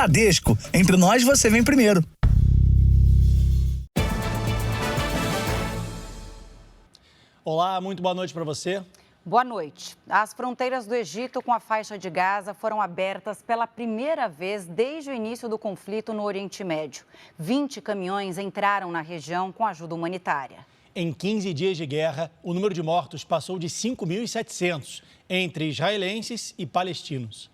Bradesco, entre nós você vem primeiro. Olá, muito boa noite para você. Boa noite. As fronteiras do Egito com a faixa de Gaza foram abertas pela primeira vez desde o início do conflito no Oriente Médio. 20 caminhões entraram na região com ajuda humanitária. Em 15 dias de guerra, o número de mortos passou de 5.700, entre israelenses e palestinos.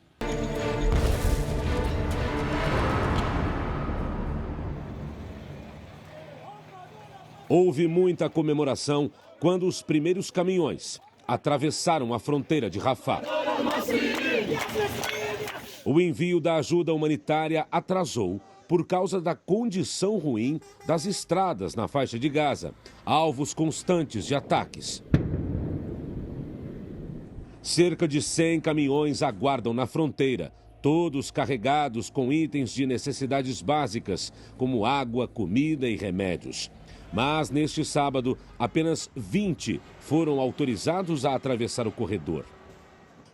Houve muita comemoração quando os primeiros caminhões atravessaram a fronteira de Rafah. O envio da ajuda humanitária atrasou por causa da condição ruim das estradas na faixa de Gaza, alvos constantes de ataques. Cerca de 100 caminhões aguardam na fronteira, todos carregados com itens de necessidades básicas, como água, comida e remédios. Mas, neste sábado, apenas 20 foram autorizados a atravessar o corredor,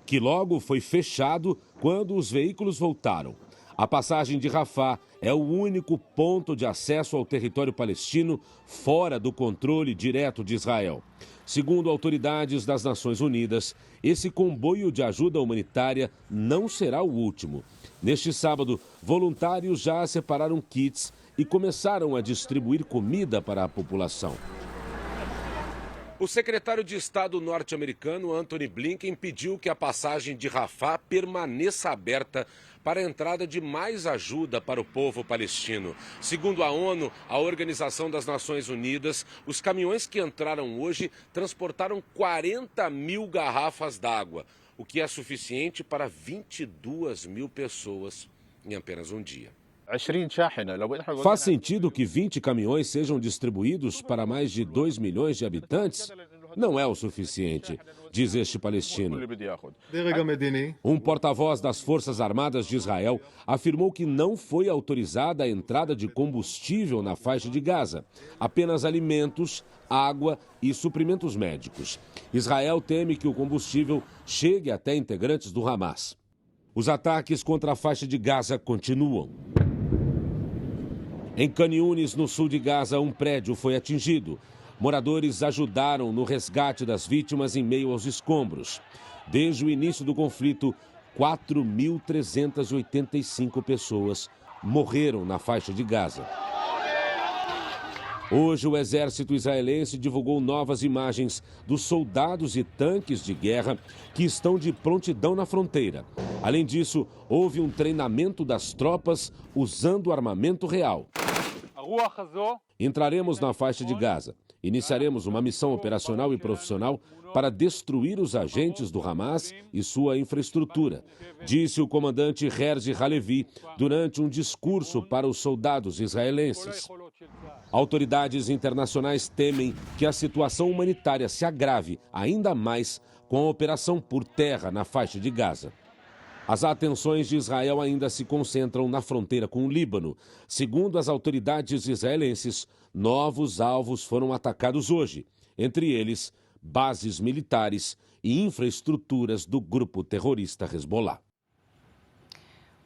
que logo foi fechado quando os veículos voltaram. A passagem de Rafah é o único ponto de acesso ao território palestino fora do controle direto de Israel. Segundo autoridades das Nações Unidas, esse comboio de ajuda humanitária não será o último. Neste sábado, voluntários já separaram kits e começaram a distribuir comida para a população. O secretário de Estado norte-americano, Antony Blinken, pediu que a passagem de Rafah permaneça aberta para a entrada de mais ajuda para o povo palestino. Segundo a ONU, a Organização das Nações Unidas, os caminhões que entraram hoje transportaram 40 mil garrafas d'água, o que é suficiente para 22 mil pessoas em apenas um dia. Faz sentido que 20 caminhões sejam distribuídos para mais de 2 milhões de habitantes? Não é o suficiente, diz este palestino. Um porta-voz das Forças Armadas de Israel afirmou que não foi autorizada a entrada de combustível na faixa de Gaza, apenas alimentos, água e suprimentos médicos. Israel teme que o combustível chegue até integrantes do Hamas. Os ataques contra a faixa de Gaza continuam. Em Khan Yunis, no sul de Gaza, um prédio foi atingido. Moradores ajudaram no resgate das vítimas em meio aos escombros. Desde o início do conflito, 4.385 pessoas morreram na faixa de Gaza. Hoje, o exército israelense divulgou novas imagens dos soldados e tanques de guerra que estão de prontidão na fronteira. Além disso, houve um treinamento das tropas usando armamento real. Entraremos na faixa de Gaza. Iniciaremos uma missão operacional e profissional para destruir os agentes do Hamas e sua infraestrutura, disse o comandante Herzi Halevi durante um discurso para os soldados israelenses. Autoridades internacionais temem que a situação humanitária se agrave ainda mais com a operação por terra na faixa de Gaza. As atenções de Israel ainda se concentram na fronteira com o Líbano. Segundo as autoridades israelenses, novos alvos foram atacados hoje, entre eles bases militares e infraestruturas do grupo terrorista Hezbollah.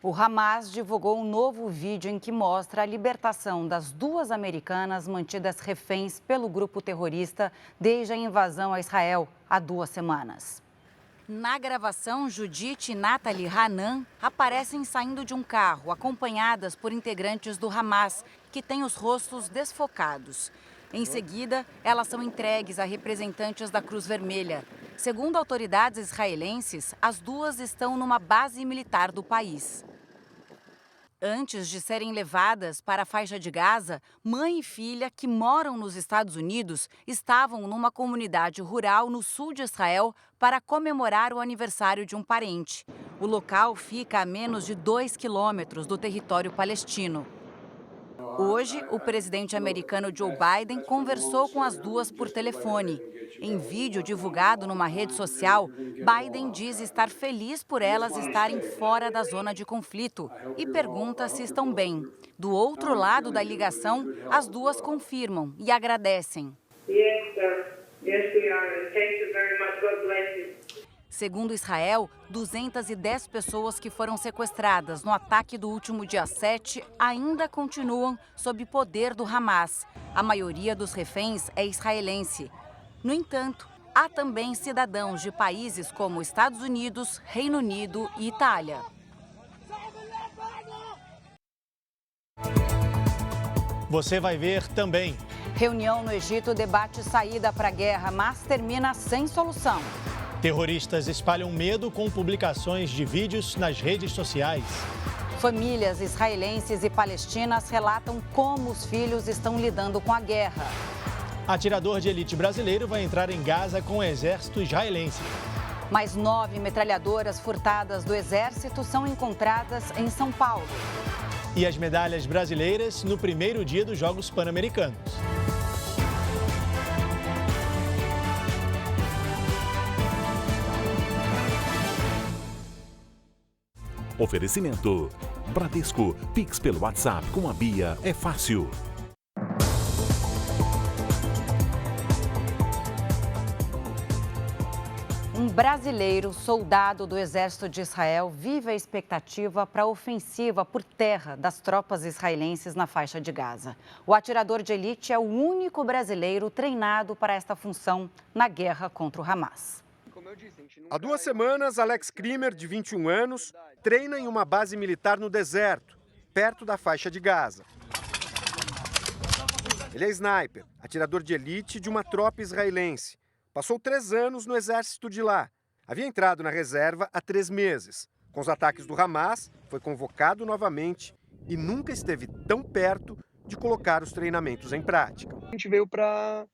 O Hamas divulgou um novo vídeo em que mostra a libertação das 2 americanas mantidas reféns pelo grupo terrorista desde a invasão a Israel há 2 semanas. Na gravação, Judith e Natalie Hanan aparecem saindo de um carro, acompanhadas por integrantes do Hamas, que têm os rostos desfocados. Em seguida, elas são entregues a representantes da Cruz Vermelha. Segundo autoridades israelenses, as 2 estão numa base militar do país. Antes de serem levadas para a faixa de Gaza, mãe e filha que moram nos Estados Unidos estavam numa comunidade rural no sul de Israel para comemorar o aniversário de um parente. O local fica a menos de 2 quilômetros do território palestino. Hoje, o presidente americano Joe Biden conversou com as 2 por telefone. Em vídeo divulgado numa rede social, Biden diz estar feliz por elas estarem fora da zona de conflito e pergunta se estão bem. Do outro lado da ligação, as 2 confirmam e agradecem. Segundo Israel, 210 pessoas que foram sequestradas no ataque do último dia 7 ainda continuam sob poder do Hamas. A maioria dos reféns é israelense. No entanto, há também cidadãos de países como Estados Unidos, Reino Unido e Itália. Você vai ver também. Reunião no Egito debate saída para a guerra, mas termina sem solução. Terroristas espalham medo com publicações de vídeos nas redes sociais. Famílias israelenses e palestinas relatam como os filhos estão lidando com a guerra. Atirador de elite brasileiro vai entrar em Gaza com o exército israelense. Mais 9 metralhadoras furtadas do exército são encontradas em São Paulo. E as medalhas brasileiras no primeiro dia dos Jogos Pan-Americanos. Oferecimento: Bradesco, Pix pelo WhatsApp com a Bia é fácil. Um brasileiro, soldado do Exército de Israel, vive a expectativa para a ofensiva por terra das tropas israelenses na faixa de Gaza. O atirador de elite é o único brasileiro treinado para esta função na guerra contra o Hamas. Há 2 semanas, Alex Krimer, de 21 anos, treina em uma base militar no deserto, perto da faixa de Gaza. Ele é sniper, atirador de elite de uma tropa israelense. Passou 3 anos no exército de lá. Havia entrado na reserva há 3 meses. Com os ataques do Hamas, foi convocado novamente e nunca esteve tão perto de colocar os treinamentos em prática. A gente veio para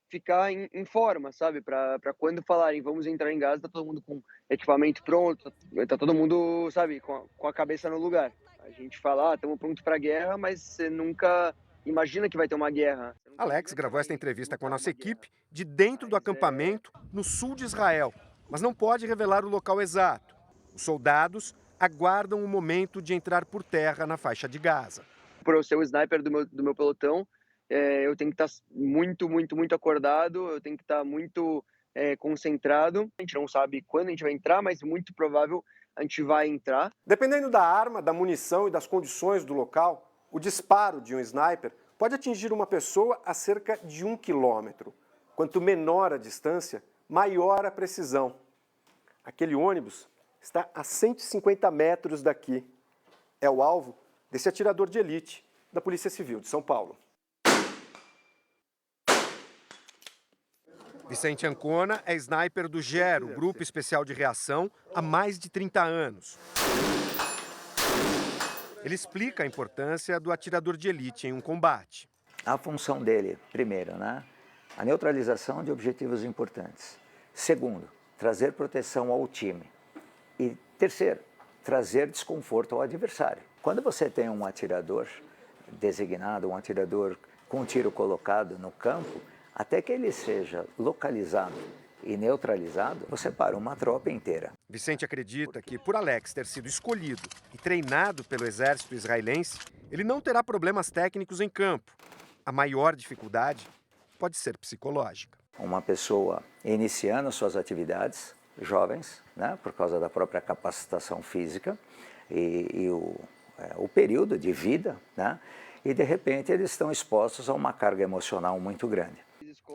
ficar em forma, sabe? Para quando falarem vamos entrar em Gaza, tá todo mundo com equipamento pronto, tá todo mundo, sabe, com a cabeça no lugar. A gente fala, estamos prontos para a guerra, mas você nunca imagina que vai ter uma guerra. Alex gravou esta entrevista com a nossa equipe de dentro do acampamento no sul de Israel, mas não pode revelar o local exato. Os soldados aguardam o momento de entrar por terra na faixa de Gaza. Por eu ser o sniper do meu pelotão, eu tenho que estar muito acordado, eu tenho que estar muito concentrado. A gente não sabe quando a gente vai entrar, mas muito provável a gente vai entrar. Dependendo da arma, da munição e das condições do local, o disparo de um sniper pode atingir uma pessoa a cerca de 1 quilômetro. Quanto menor a distância, maior a precisão. Aquele ônibus está a 150 metros daqui. É o alvo desse atirador de elite da Polícia Civil de São Paulo. Vicente Ancona é sniper do GERO, Grupo Especial de Reação, há mais de 30 anos. Ele explica a importância do atirador de elite em um combate. A função dele, primeiro, a neutralização de objetivos importantes. Segundo, trazer proteção ao time. E terceiro, trazer desconforto ao adversário. Quando você tem um atirador designado, um atirador com tiro colocado no campo, até que ele seja localizado e neutralizado, você para uma tropa inteira. Vicente acredita que, por Alex ter sido escolhido e treinado pelo exército israelense, ele não terá problemas técnicos em campo. A maior dificuldade pode ser psicológica. Uma pessoa iniciando suas atividades, jovens, por causa da própria capacitação física e o período de vida, e de repente eles estão expostos a uma carga emocional muito grande.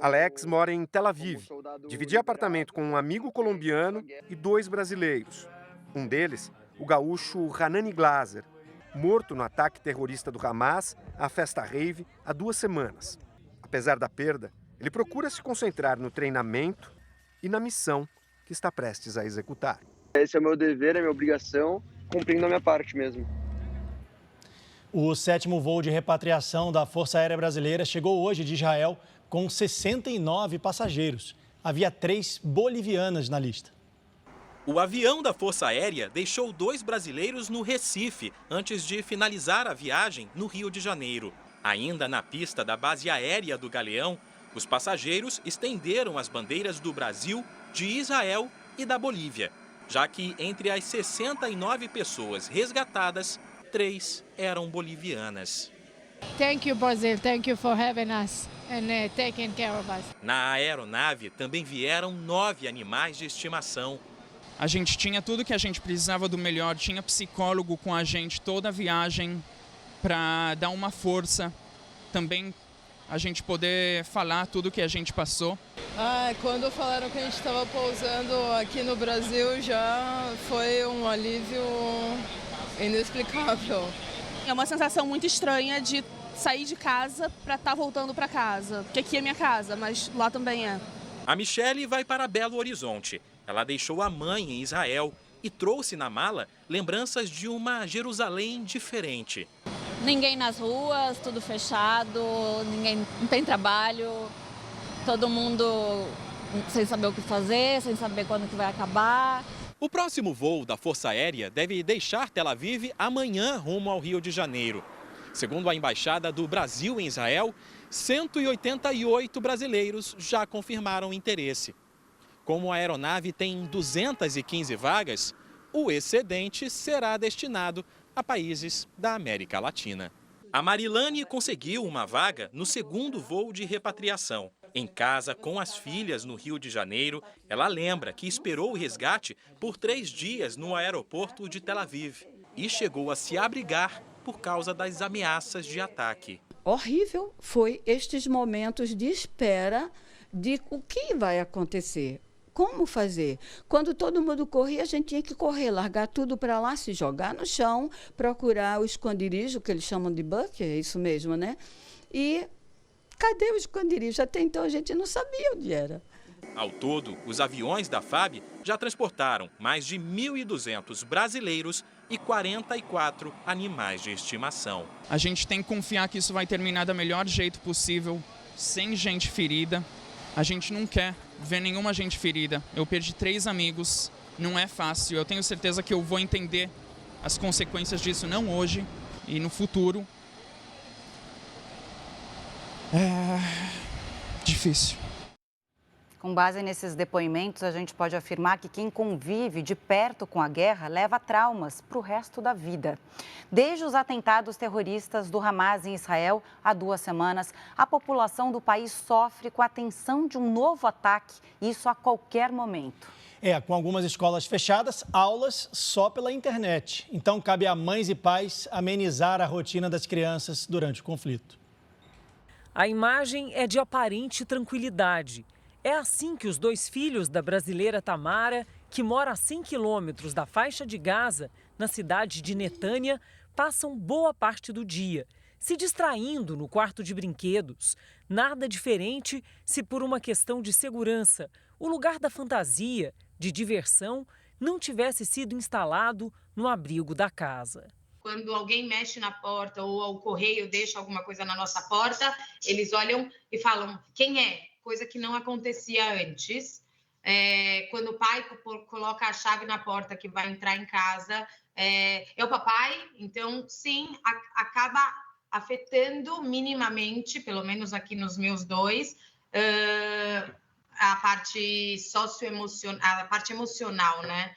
Alex mora em Tel Aviv. Dividia apartamento com um amigo colombiano e 2 brasileiros. Um deles, o gaúcho Hanani Glaser, morto no ataque terrorista do Hamas à festa rave há 2 semanas. Apesar da perda, ele procura se concentrar no treinamento e na missão que está prestes a executar. Esse é o meu dever, é a minha obrigação, cumprindo a minha parte mesmo. O 7º voo de repatriação da Força Aérea Brasileira chegou hoje de Israel com 69 passageiros. Havia 3 bolivianas na lista. O avião da Força Aérea deixou 2 brasileiros no Recife antes de finalizar a viagem no Rio de Janeiro. Ainda na pista da base aérea do Galeão, os passageiros estenderam as bandeiras do Brasil, de Israel e da Bolívia, já que entre as 69 pessoas resgatadas, 3 eram bolivianas. Thank you, Brazil. Thank you for having us and taking care of us. Na aeronave também vieram 9 animais de estimação. A gente tinha tudo que a gente precisava do melhor, tinha psicólogo com a gente toda a viagem para dar uma força, também a gente poder falar tudo que a gente passou. Quando falaram que a gente estava pousando aqui no Brasil, já foi um alívio inexplicável. É uma sensação muito estranha de sair de casa para estar voltando para casa, porque aqui é minha casa, mas lá também é. A Michele vai para Belo Horizonte. Ela deixou a mãe em Israel e trouxe na mala lembranças de uma Jerusalém diferente. Ninguém nas ruas, tudo fechado, ninguém não tem trabalho, todo mundo sem saber o que fazer, sem saber quando que vai acabar. O próximo voo da Força Aérea deve deixar Tel Aviv amanhã rumo ao Rio de Janeiro. Segundo a Embaixada do Brasil em Israel, 188 brasileiros já confirmaram interesse. Como a aeronave tem 215 vagas, o excedente será destinado a países da América Latina. A Marilane conseguiu uma vaga no segundo voo de repatriação. Em casa, com as filhas no Rio de Janeiro, ela lembra que esperou o resgate por 3 dias no aeroporto de Tel Aviv e chegou a se abrigar por causa das ameaças de ataque. Horrível foi estes momentos de espera de o que vai acontecer. Como fazer? Quando todo mundo corria, a gente tinha que correr, largar tudo para lá, se jogar no chão, procurar o esconderijo, que eles chamam de bunker, é isso mesmo, né? E cadê o esconderijo? Até então a gente não sabia onde era. Ao todo, os aviões da FAB já transportaram mais de 1.200 brasileiros e 44 animais de estimação. A gente tem que confiar que isso vai terminar do melhor jeito possível, sem gente ferida. A gente não quer ver nenhuma gente ferida. Eu perdi 3 amigos, não é fácil. Eu tenho certeza que eu vou entender as consequências disso, não hoje e no futuro. É difícil. Com base nesses depoimentos, a gente pode afirmar que quem convive de perto com a guerra leva traumas para o resto da vida. Desde os atentados terroristas do Hamas em Israel há 2 semanas, a população do país sofre com a tensão de um novo ataque, isso a qualquer momento. Com algumas escolas fechadas, aulas só pela internet. Então, cabe a mães e pais amenizar a rotina das crianças durante o conflito. A imagem é de aparente tranquilidade. É assim que os 2 filhos da brasileira Tamara, que mora a 100 quilômetros da faixa de Gaza, na cidade de Netânia, passam boa parte do dia, se distraindo no quarto de brinquedos. Nada diferente se por uma questão de segurança, o lugar da fantasia, de diversão, não tivesse sido instalado no abrigo da casa. Quando alguém mexe na porta ou o correio deixa alguma coisa na nossa porta, eles olham e falam, quem é? Coisa que não acontecia antes. Quando o pai coloca a chave na porta que vai entrar em casa, é o papai. Então, sim, acaba afetando minimamente, pelo menos aqui nos meus 2, a parte socioemocional, a parte emocional, né?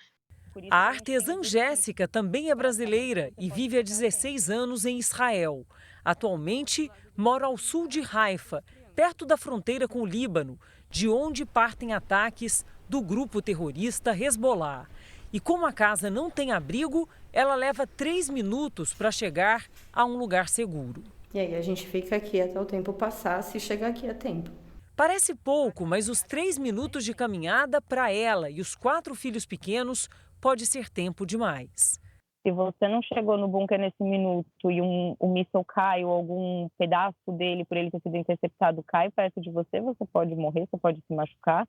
A artesã Jéssica também é brasileira e vive há 16 anos em Israel. Atualmente, mora ao sul de Haifa, perto da fronteira com o Líbano, de onde partem ataques do grupo terrorista Hezbollah. E como a casa não tem abrigo, ela leva 3 minutos para chegar a um lugar seguro. E aí a gente fica aqui até o tempo passar, se chegar aqui a tempo. Parece pouco, mas os 3 minutos de caminhada para ela e os 4 filhos pequenos pode ser tempo demais. Se você não chegou no bunker nesse minuto e um míssil cai ou algum pedaço dele, por ele ter sido interceptado, cai perto de você, você pode morrer, você pode se machucar.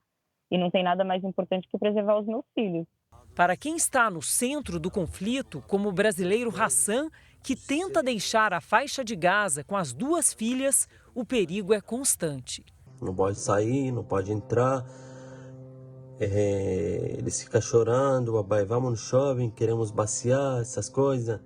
E não tem nada mais importante que preservar os meus filhos. Para quem está no centro do conflito, como o brasileiro Hassan, que tenta deixar a faixa de Gaza com as 2 filhas, o perigo é constante. Não pode sair, não pode entrar. Eles ficam chorando, papai, vamos no shopping, queremos passear, essas coisas.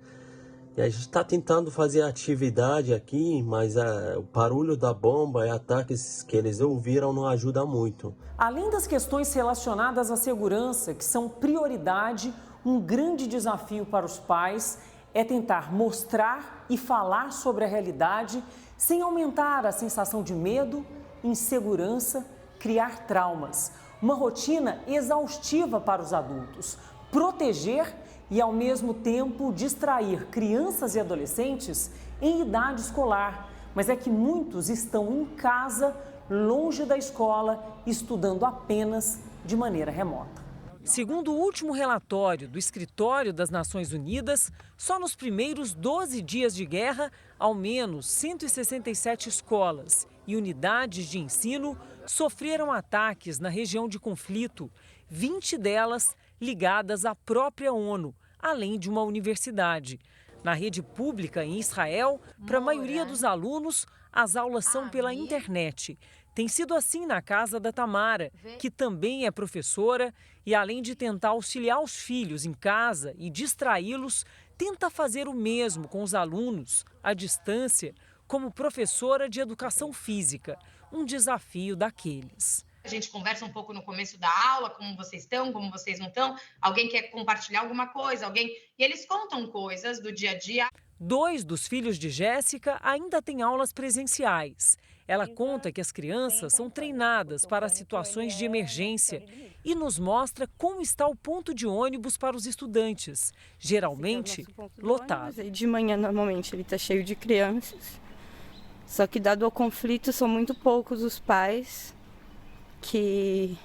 E a gente está tentando fazer atividade aqui, mas o barulho da bomba e ataques que eles ouviram não ajuda muito. Além das questões relacionadas à segurança, que são prioridade, um grande desafio para os pais é tentar mostrar e falar sobre a realidade sem aumentar a sensação de medo, insegurança, criar traumas. Uma rotina exaustiva para os adultos. Proteger e, ao mesmo tempo, distrair crianças e adolescentes em idade escolar. Mas é que muitos estão em casa, longe da escola, estudando apenas de maneira remota. Segundo o último relatório do Escritório das Nações Unidas, só nos primeiros 12 dias de guerra, ao menos 167 escolas e unidades de ensino sofreram ataques na região de conflito, 20 delas ligadas à própria ONU, além de uma universidade. Na rede pública em Israel, para a maioria dos alunos, as aulas são pela internet. Tem sido assim na casa da Tamara, que também é professora e, além de tentar auxiliar os filhos em casa e distraí-los, tenta fazer o mesmo com os alunos, à distância, como professora de educação física. Um desafio daqueles. A gente conversa um pouco no começo da aula, como vocês estão, como vocês não estão. Alguém quer compartilhar alguma coisa, E eles contam coisas do dia a dia. 2 dos filhos de Jéssica ainda têm aulas presenciais. Ela conta que as crianças são treinadas para situações de emergência e nos mostra como está o ponto de ônibus para os estudantes, geralmente lotado. De manhã, normalmente, ele está cheio de crianças. Só que, dado o conflito, são muito poucos os pais que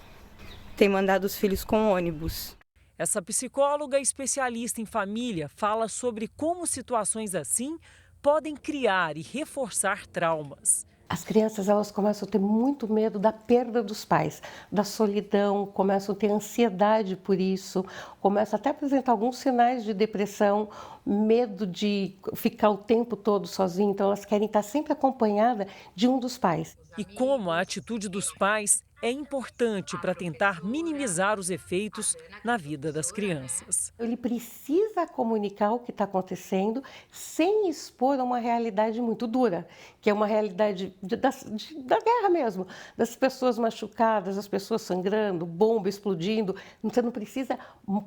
têm mandado os filhos com ônibus. Essa psicóloga especialista em família fala sobre como situações assim podem criar e reforçar traumas. As crianças, elas começam a ter muito medo da perda dos pais, da solidão, começam a ter ansiedade por isso, começam até a apresentar alguns sinais de depressão, medo de ficar o tempo todo sozinho, então elas querem estar sempre acompanhadas de um dos pais. E como a atitude dos pais é importante para tentar minimizar os efeitos na vida das crianças. Ele precisa comunicar o que está acontecendo sem expor a uma realidade muito dura, que é uma realidade da guerra mesmo, das pessoas machucadas, das pessoas sangrando, bomba explodindo. Você não precisa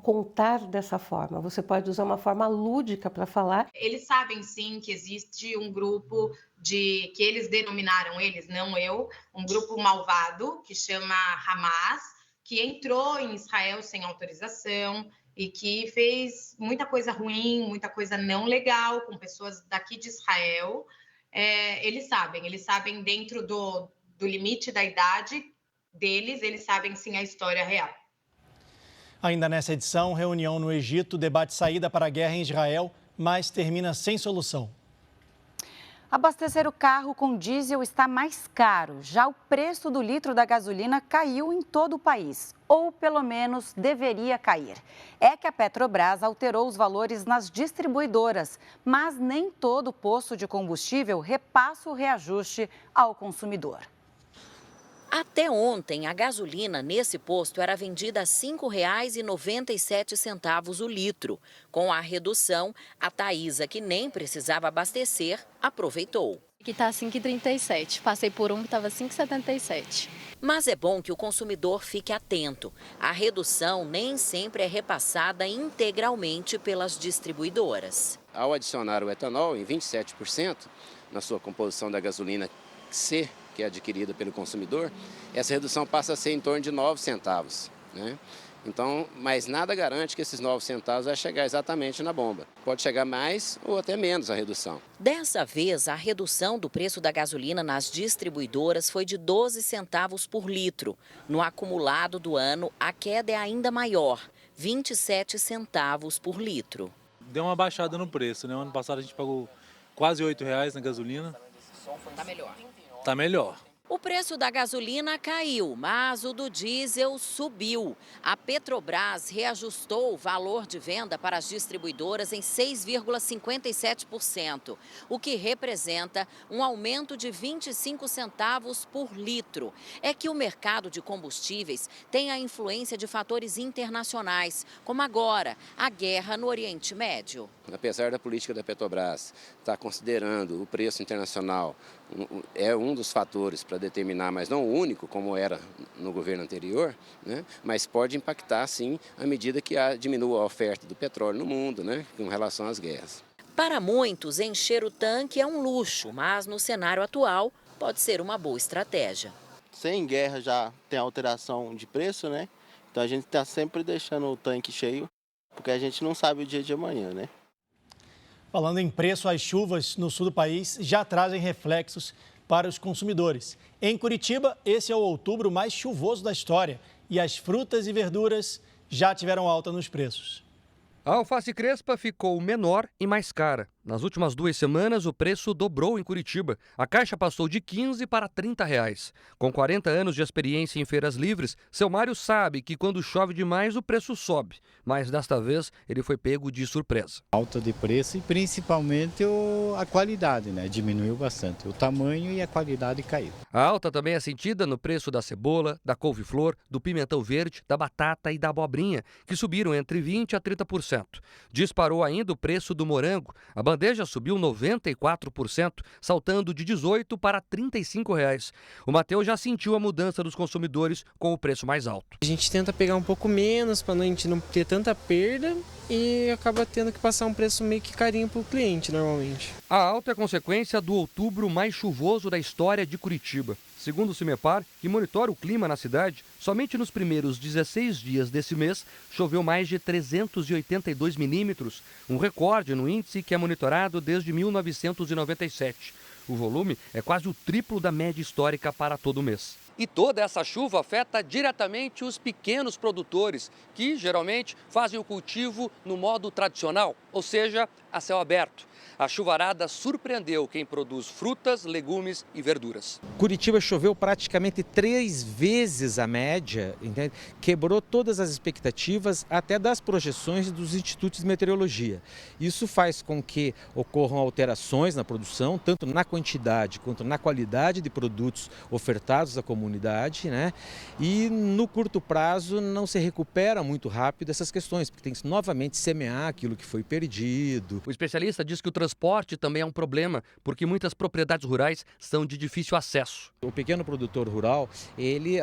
contar dessa forma, você pode usar uma forma lúdica para falar. Eles sabem sim que existe um grupo que eles denominaram, eles, não eu, um grupo malvado que chama Hamas, que entrou em Israel sem autorização e que fez muita coisa ruim, muita coisa não legal com pessoas daqui de Israel. Eles sabem dentro do limite da idade deles, eles sabem sim a história real. Ainda nessa edição, reunião no Egito debate saída para a guerra em Israel, mas termina sem solução. Abastecer o carro com diesel está mais caro. Já o preço do litro da gasolina caiu em todo o país, ou pelo menos deveria cair. É que a Petrobras alterou os valores nas distribuidoras, mas nem todo posto de combustível repassa o reajuste ao consumidor. Até ontem, a gasolina nesse posto era vendida a R$ 5,97 o litro. Com a redução, a Thaisa, que nem precisava abastecer, aproveitou. Aqui está 5,37. Passei por um que estava 5,77. Mas é bom que o consumidor fique atento. A redução nem sempre é repassada integralmente pelas distribuidoras. Ao adicionar o etanol em 27% na sua composição da gasolina C, que é adquirida pelo consumidor, essa redução passa a ser em torno de 9 centavos, né? Então, mas nada garante que esses 9 centavos vai chegar exatamente na bomba. Pode chegar mais ou até menos a redução. Dessa vez, a redução do preço da gasolina nas distribuidoras foi de 12 centavos por litro. No acumulado do ano, a queda é ainda maior, 27 centavos por litro. Deu uma baixada no preço, né? Ano passado a gente pagou quase R$ 8,00 na gasolina. Tá melhor. Tá melhor. O preço da gasolina caiu, mas o do diesel subiu. A Petrobras reajustou o valor de venda para as distribuidoras em 6,57%, o que representa um aumento de 25 centavos por litro. É que o mercado de combustíveis tem a influência de fatores internacionais, como agora a guerra no Oriente Médio. Apesar da política da Petrobras estar considerando o preço internacional, é um dos fatores para determinar, mas não o único, como era no governo anterior, né? Mas pode impactar, sim, à medida que diminua a oferta do petróleo no mundo, né? Com relação às guerras. Para muitos, encher o tanque é um luxo, mas no cenário atual pode ser uma boa estratégia. sem guerra já tem alteração de preço, né? Então a gente está sempre deixando o tanque cheio, porque a gente não sabe o dia de amanhã, né? Falando em preço, as chuvas no sul do país já trazem reflexos para os consumidores. Em Curitiba, esse é o outubro mais chuvoso da história e as frutas e verduras já tiveram alta nos preços. A alface crespa ficou menor e mais cara. Nas últimas 2 semanas, o preço dobrou em Curitiba. A caixa passou de R$15 para R$30. Com 40 anos de experiência em feiras livres, seu Mário sabe que quando chove demais o preço sobe. Mas desta vez ele foi pego de surpresa. Alta de preço e principalmente a qualidade, né? Diminuiu bastante. O tamanho e a qualidade caiu. A alta também é sentida no preço da cebola, da couve-flor, do pimentão verde, da batata e da abobrinha, que subiram entre 20% a 30%. Disparou ainda o preço do morango. A bandeja subiu 94%, saltando de R$18 para R$35. O Mateus já sentiu a mudança dos consumidores com o preço mais alto. A gente tenta pegar um pouco menos para a gente não ter tanta perda e acaba tendo que passar um preço meio que carinho para o cliente normalmente. A alta é consequência do outubro mais chuvoso da história de Curitiba. Segundo o CIMEPAR, que monitora o clima na cidade, somente nos primeiros 16 dias desse mês choveu mais de 382 milímetros, um recorde no índice que é monitorado desde 1997. O volume é quase o triplo da média histórica para todo mês. E toda essa chuva afeta diretamente os pequenos produtores, que geralmente fazem o cultivo no modo tradicional, ou seja, a céu aberto. A chuvarada surpreendeu quem produz frutas, legumes e verduras. Curitiba choveu praticamente 3 vezes a média, entende? Quebrou todas as expectativas, até das projeções dos institutos de meteorologia. Isso faz com que ocorram alterações na produção, tanto na quantidade quanto na qualidade de produtos ofertados à comunidade, né? E no curto prazo não se recupera muito rápido essas questões, porque tem que novamente semear aquilo que foi perdido. O especialista diz que o transporte também é um problema, porque muitas propriedades rurais são de difícil acesso. O pequeno produtor rural, ele,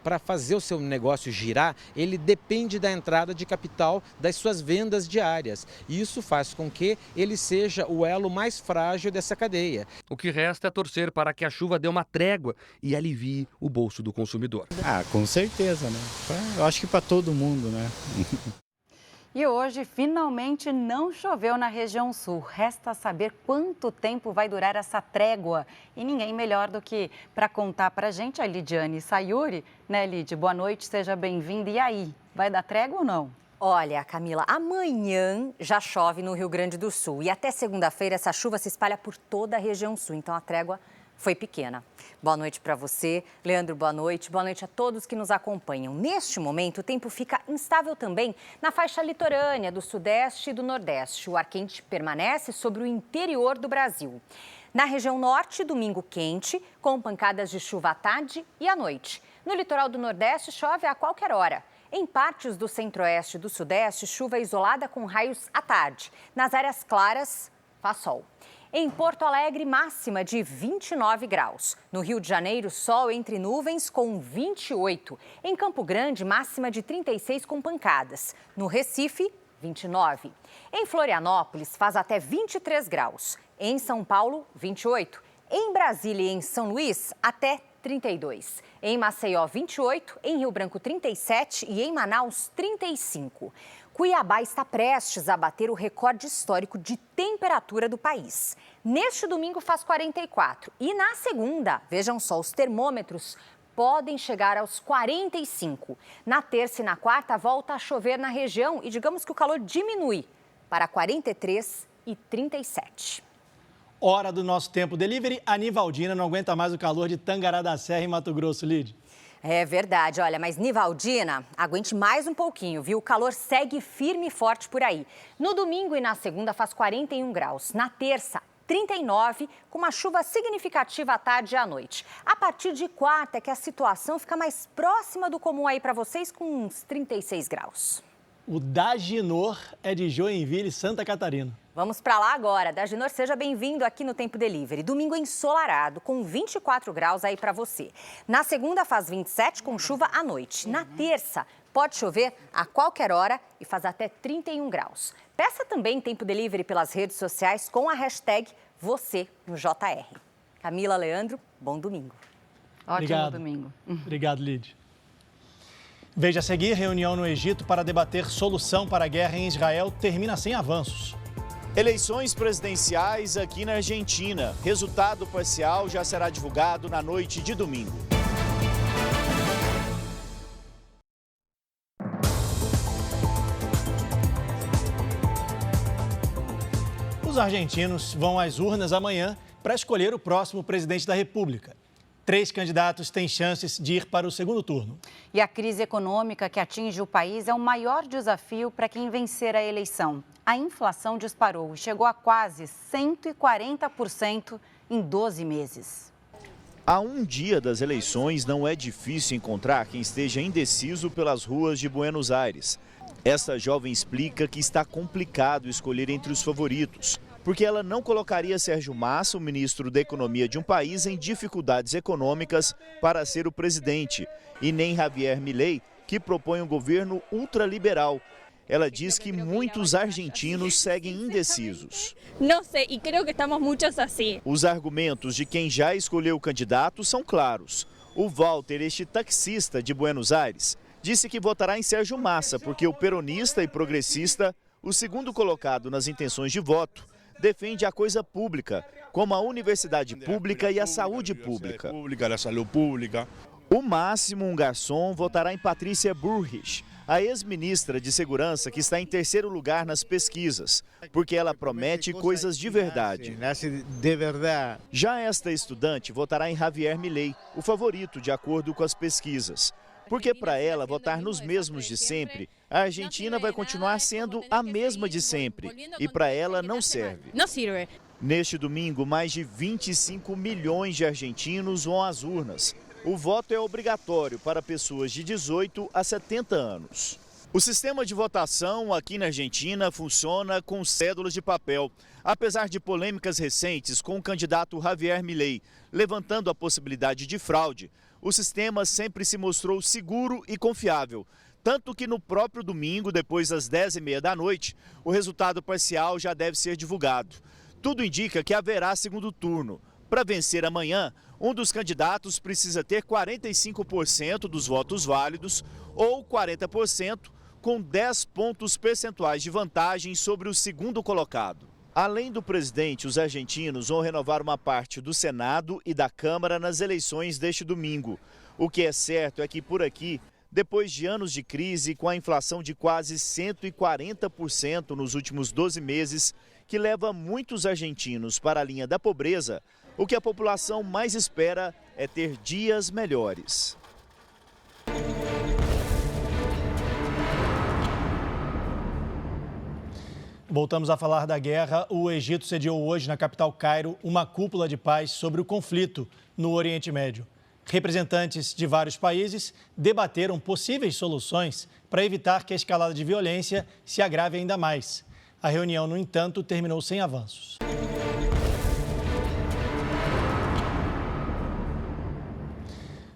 para fazer o seu negócio girar, ele depende da entrada de capital das suas vendas diárias. E isso faz com que ele seja o elo mais frágil dessa cadeia. O que resta é torcer para que a chuva dê uma trégua e alivie o bolso do consumidor. Com certeza, né? Eu acho que para todo mundo, né? E hoje, finalmente, não choveu na região sul. Resta saber quanto tempo vai durar essa trégua. E ninguém melhor do que para contar para a gente a Lidiane Sayuri. Né, Lid? Boa noite, seja bem-vinda. E aí, vai dar trégua ou não? Olha, Camila, amanhã já chove no Rio Grande do Sul. E até segunda-feira essa chuva se espalha por toda a região sul. Então a trégua foi pequena. Boa noite para você, Leandro, boa noite a todos que nos acompanham. Neste momento, o tempo fica instável também na faixa litorânea do Sudeste e do Nordeste. O ar quente permanece sobre o interior do Brasil. Na região norte, domingo quente, com pancadas de chuva à tarde e à noite. No litoral do Nordeste, chove a qualquer hora. Em partes do Centro-Oeste e do Sudeste, chuva isolada com raios à tarde. Nas áreas claras, faz sol. Em Porto Alegre, máxima de 29 graus. No Rio de Janeiro, sol entre nuvens com 28. Em Campo Grande, máxima de 36 com pancadas. No Recife, 29. Em Florianópolis, faz até 23 graus. Em São Paulo, 28. Em Brasília e em São Luís, até 32. Em Maceió, 28. Em Rio Branco, 37. E em Manaus, 35. Cuiabá está prestes a bater o recorde histórico de temperatura do país. Neste domingo faz 44 e na segunda, vejam só, os termômetros podem chegar aos 45. Na terça e na quarta volta a chover na região e digamos que o calor diminui para 43 e 37. Hora do nosso Tempo Delivery. A Nivaldina não aguenta mais o calor de Tangará da Serra, em Mato Grosso, Lid. É verdade, olha, mas Nivaldina, aguente mais um pouquinho, viu? O calor segue firme e forte por aí. No domingo e na segunda faz 41 graus. Na terça, 39, com uma chuva significativa à tarde e à noite. A partir de quarta é que a situação fica mais próxima do comum aí para vocês, com uns 36 graus. O Daginor é de Joinville, Santa Catarina. Vamos para lá agora. Daginor, seja bem-vindo aqui no Tempo Delivery. Domingo ensolarado, com 24 graus aí para você. Na segunda faz 27, com chuva à noite. Na terça, pode chover a qualquer hora e faz até 31 graus. Peça também Tempo Delivery pelas redes sociais com a hashtag #VocêNoJR. Camila, Leandro, bom domingo. Ótimo domingo. Obrigado, Lídia. Veja a seguir, reunião no Egito para debater solução para a guerra em Israel termina sem avanços. Eleições presidenciais aqui na Argentina. Resultado parcial já será divulgado na noite de domingo. Os argentinos vão às urnas amanhã para escolher o próximo presidente da República. 3 candidatos têm chances de ir para o segundo turno. E a crise econômica que atinge o país é o maior desafio para quem vencer a eleição. A inflação disparou e chegou a quase 140% em 12 meses. Há um dia das eleições, não é difícil encontrar quem esteja indeciso pelas ruas de Buenos Aires. Essa jovem explica que está complicado escolher entre os favoritos, porque ela não colocaria Sérgio Massa, o ministro da Economia de um país em dificuldades econômicas, para ser o presidente, e nem Javier Milei, que propõe um governo ultraliberal. Ela diz que muitos argentinos seguem indecisos. Não sei, e creio que estamos muitos assim. Os argumentos de quem já escolheu o candidato são claros. O Walter, este taxista de Buenos Aires, disse que votará em Sérgio Massa, porque o peronista e progressista, o segundo colocado nas intenções de voto, defende a coisa pública, como a universidade pública e a saúde pública. O máximo, um garçom, votará em Patrícia Bullrich, a ex-ministra de Segurança que está em terceiro lugar nas pesquisas, porque ela promete coisas de verdade. Já esta estudante votará em Javier Milei, o favorito de acordo com as pesquisas. Porque para ela votar nos mesmos de sempre, a Argentina vai continuar sendo a mesma de sempre e para ela não serve. Não serve. Neste domingo, mais de 25 milhões de argentinos vão às urnas. O voto é obrigatório para pessoas de 18 a 70 anos. O sistema de votação aqui na Argentina funciona com cédulas de papel. Apesar de polêmicas recentes com o candidato Javier Milei levantando a possibilidade de fraude, o sistema sempre se mostrou seguro e confiável. Tanto que no próprio domingo, depois das 10h30 da noite, o resultado parcial já deve ser divulgado. Tudo indica que haverá segundo turno. Para vencer amanhã, um dos candidatos precisa ter 45% dos votos válidos ou 40%, com 10 pontos percentuais de vantagem sobre o segundo colocado. Além do presidente, os argentinos vão renovar uma parte do Senado e da Câmara nas eleições deste domingo. O que é certo é que por aqui, depois de anos de crise, com a inflação de quase 140% nos últimos 12 meses, que leva muitos argentinos para a linha da pobreza, o que a população mais espera é ter dias melhores. Voltamos a falar da guerra. O Egito sediou hoje na capital Cairo uma cúpula de paz sobre o conflito no Oriente Médio. Representantes de vários países debateram possíveis soluções para evitar que a escalada de violência se agrave ainda mais. A reunião, no entanto, terminou sem avanços.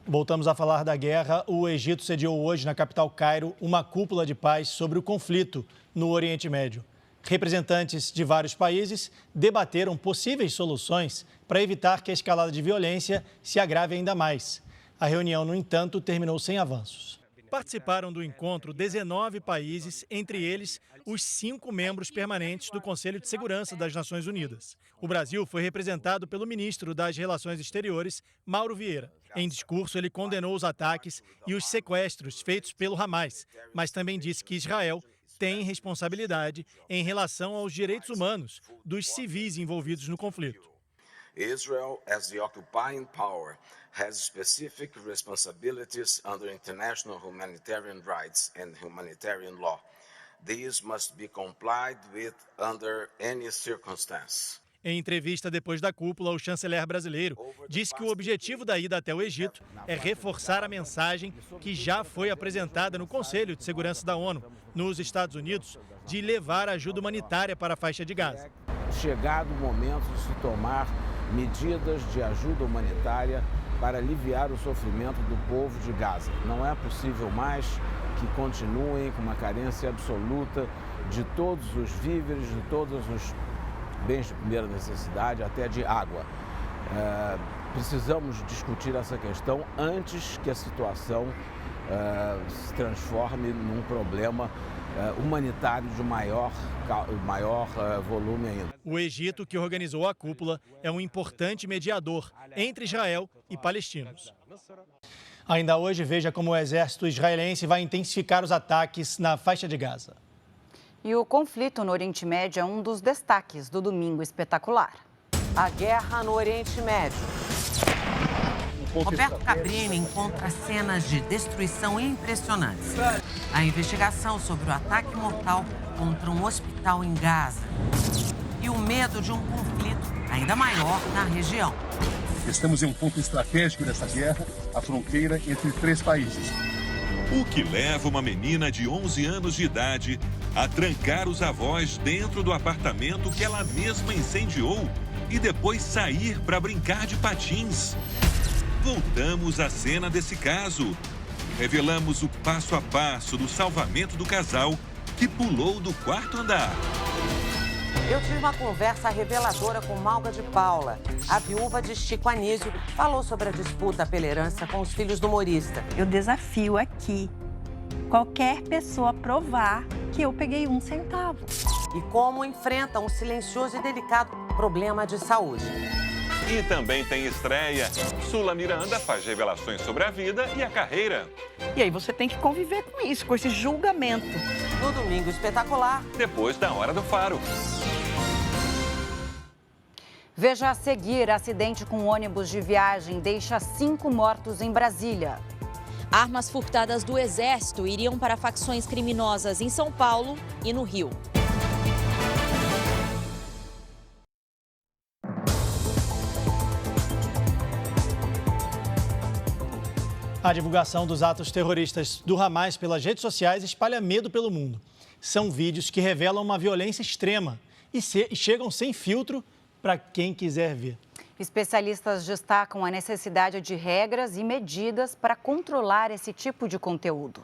Voltamos a falar da guerra. O Egito sediou hoje na capital Cairo uma cúpula de paz sobre o conflito no Oriente Médio. Representantes de vários países debateram possíveis soluções para evitar que a escalada de violência se agrave ainda mais. A reunião, no entanto, terminou sem avanços. Participaram do encontro 19 países, entre eles os 5 membros permanentes do Conselho de Segurança das Nações Unidas. O Brasil foi representado pelo ministro das Relações Exteriores, Mauro Vieira. Em discurso, ele condenou os ataques e os sequestros feitos pelo Hamas, mas também disse que Israel tem responsabilidade em relação aos direitos humanos dos civis envolvidos no conflito. Israel, as the occupying power, has specific responsibilities under international humanitarian rights and humanitarian law. These must be complied with under any circumstance. Em entrevista depois da cúpula, o chanceler brasileiro disse que o objetivo da ida até o Egito é reforçar a mensagem que já foi apresentada no Conselho de Segurança da ONU, nos Estados Unidos, de levar ajuda humanitária para a faixa de Gaza. Chegado o momento de se tomar medidas de ajuda humanitária para aliviar o sofrimento do povo de Gaza. Não é possível mais que continuem com uma carência absoluta de todos os víveres, de todos os bens de primeira necessidade, até de água. precisamos discutir essa questão antes que a situação se transforme num problema humanitário de maior volume ainda. O Egito, que organizou a cúpula, é um importante mediador entre Israel e palestinos. Ainda hoje, veja como o exército israelense vai intensificar os ataques na faixa de Gaza. E o conflito no Oriente Médio é um dos destaques do Domingo Espetacular. A guerra no Oriente Médio. Roberto Cabrini encontra cenas de destruição impressionantes. A investigação sobre o ataque mortal contra um hospital em Gaza. E o medo de um conflito ainda maior na região. Estamos em um ponto estratégico dessa guerra, a fronteira entre 3 países. O que leva uma menina de 11 anos de idade a trancar os avós dentro do apartamento que ela mesma incendiou e depois sair para brincar de patins. Voltamos à cena desse caso. Revelamos o passo a passo do salvamento do casal que pulou do 4º andar. Eu tive uma conversa reveladora com Malga de Paula. A viúva de Chico Anísio falou sobre a disputa pela herança com os filhos do humorista. Eu desafio aqui qualquer pessoa provar que eu peguei 1 centavo. E como enfrenta um silencioso e delicado problema de saúde. E também tem estreia. Sula Miranda faz revelações sobre a vida e a carreira. E aí você tem que conviver com isso, com esse julgamento. No Domingo Espetacular. Depois da Hora do Faro. Veja a seguir: acidente com ônibus de viagem deixa 5 mortos em Brasília. Armas furtadas do Exército iriam para facções criminosas em São Paulo e no Rio. A divulgação dos atos terroristas do Hamas pelas redes sociais espalha medo pelo mundo. São vídeos que revelam uma violência extrema e chegam sem filtro para quem quiser ver. Especialistas destacam a necessidade de regras e medidas para controlar esse tipo de conteúdo.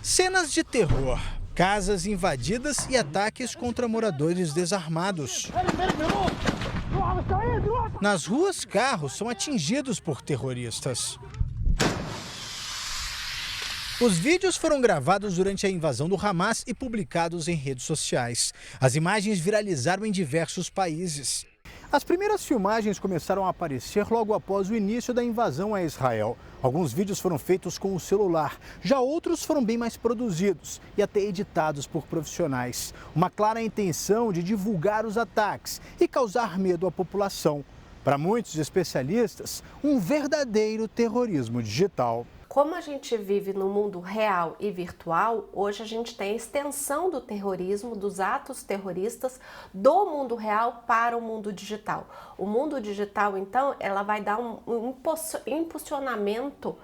Cenas de terror, casas invadidas e ataques contra moradores desarmados. Nas ruas, carros são atingidos por terroristas. Os vídeos foram gravados durante a invasão do Hamas e publicados em redes sociais. As imagens viralizaram em diversos países. As primeiras filmagens começaram a aparecer logo após o início da invasão a Israel. Alguns vídeos foram feitos com o celular, já outros foram bem mais produzidos e até editados por profissionais. Uma clara intenção de divulgar os ataques e causar medo à população. Para muitos especialistas, um verdadeiro terrorismo digital. Como a gente vive no mundo real e virtual, hoje a gente tem a extensão do terrorismo, dos atos terroristas, do mundo real para o mundo digital. O mundo digital, então, ela vai dar um impulsionamento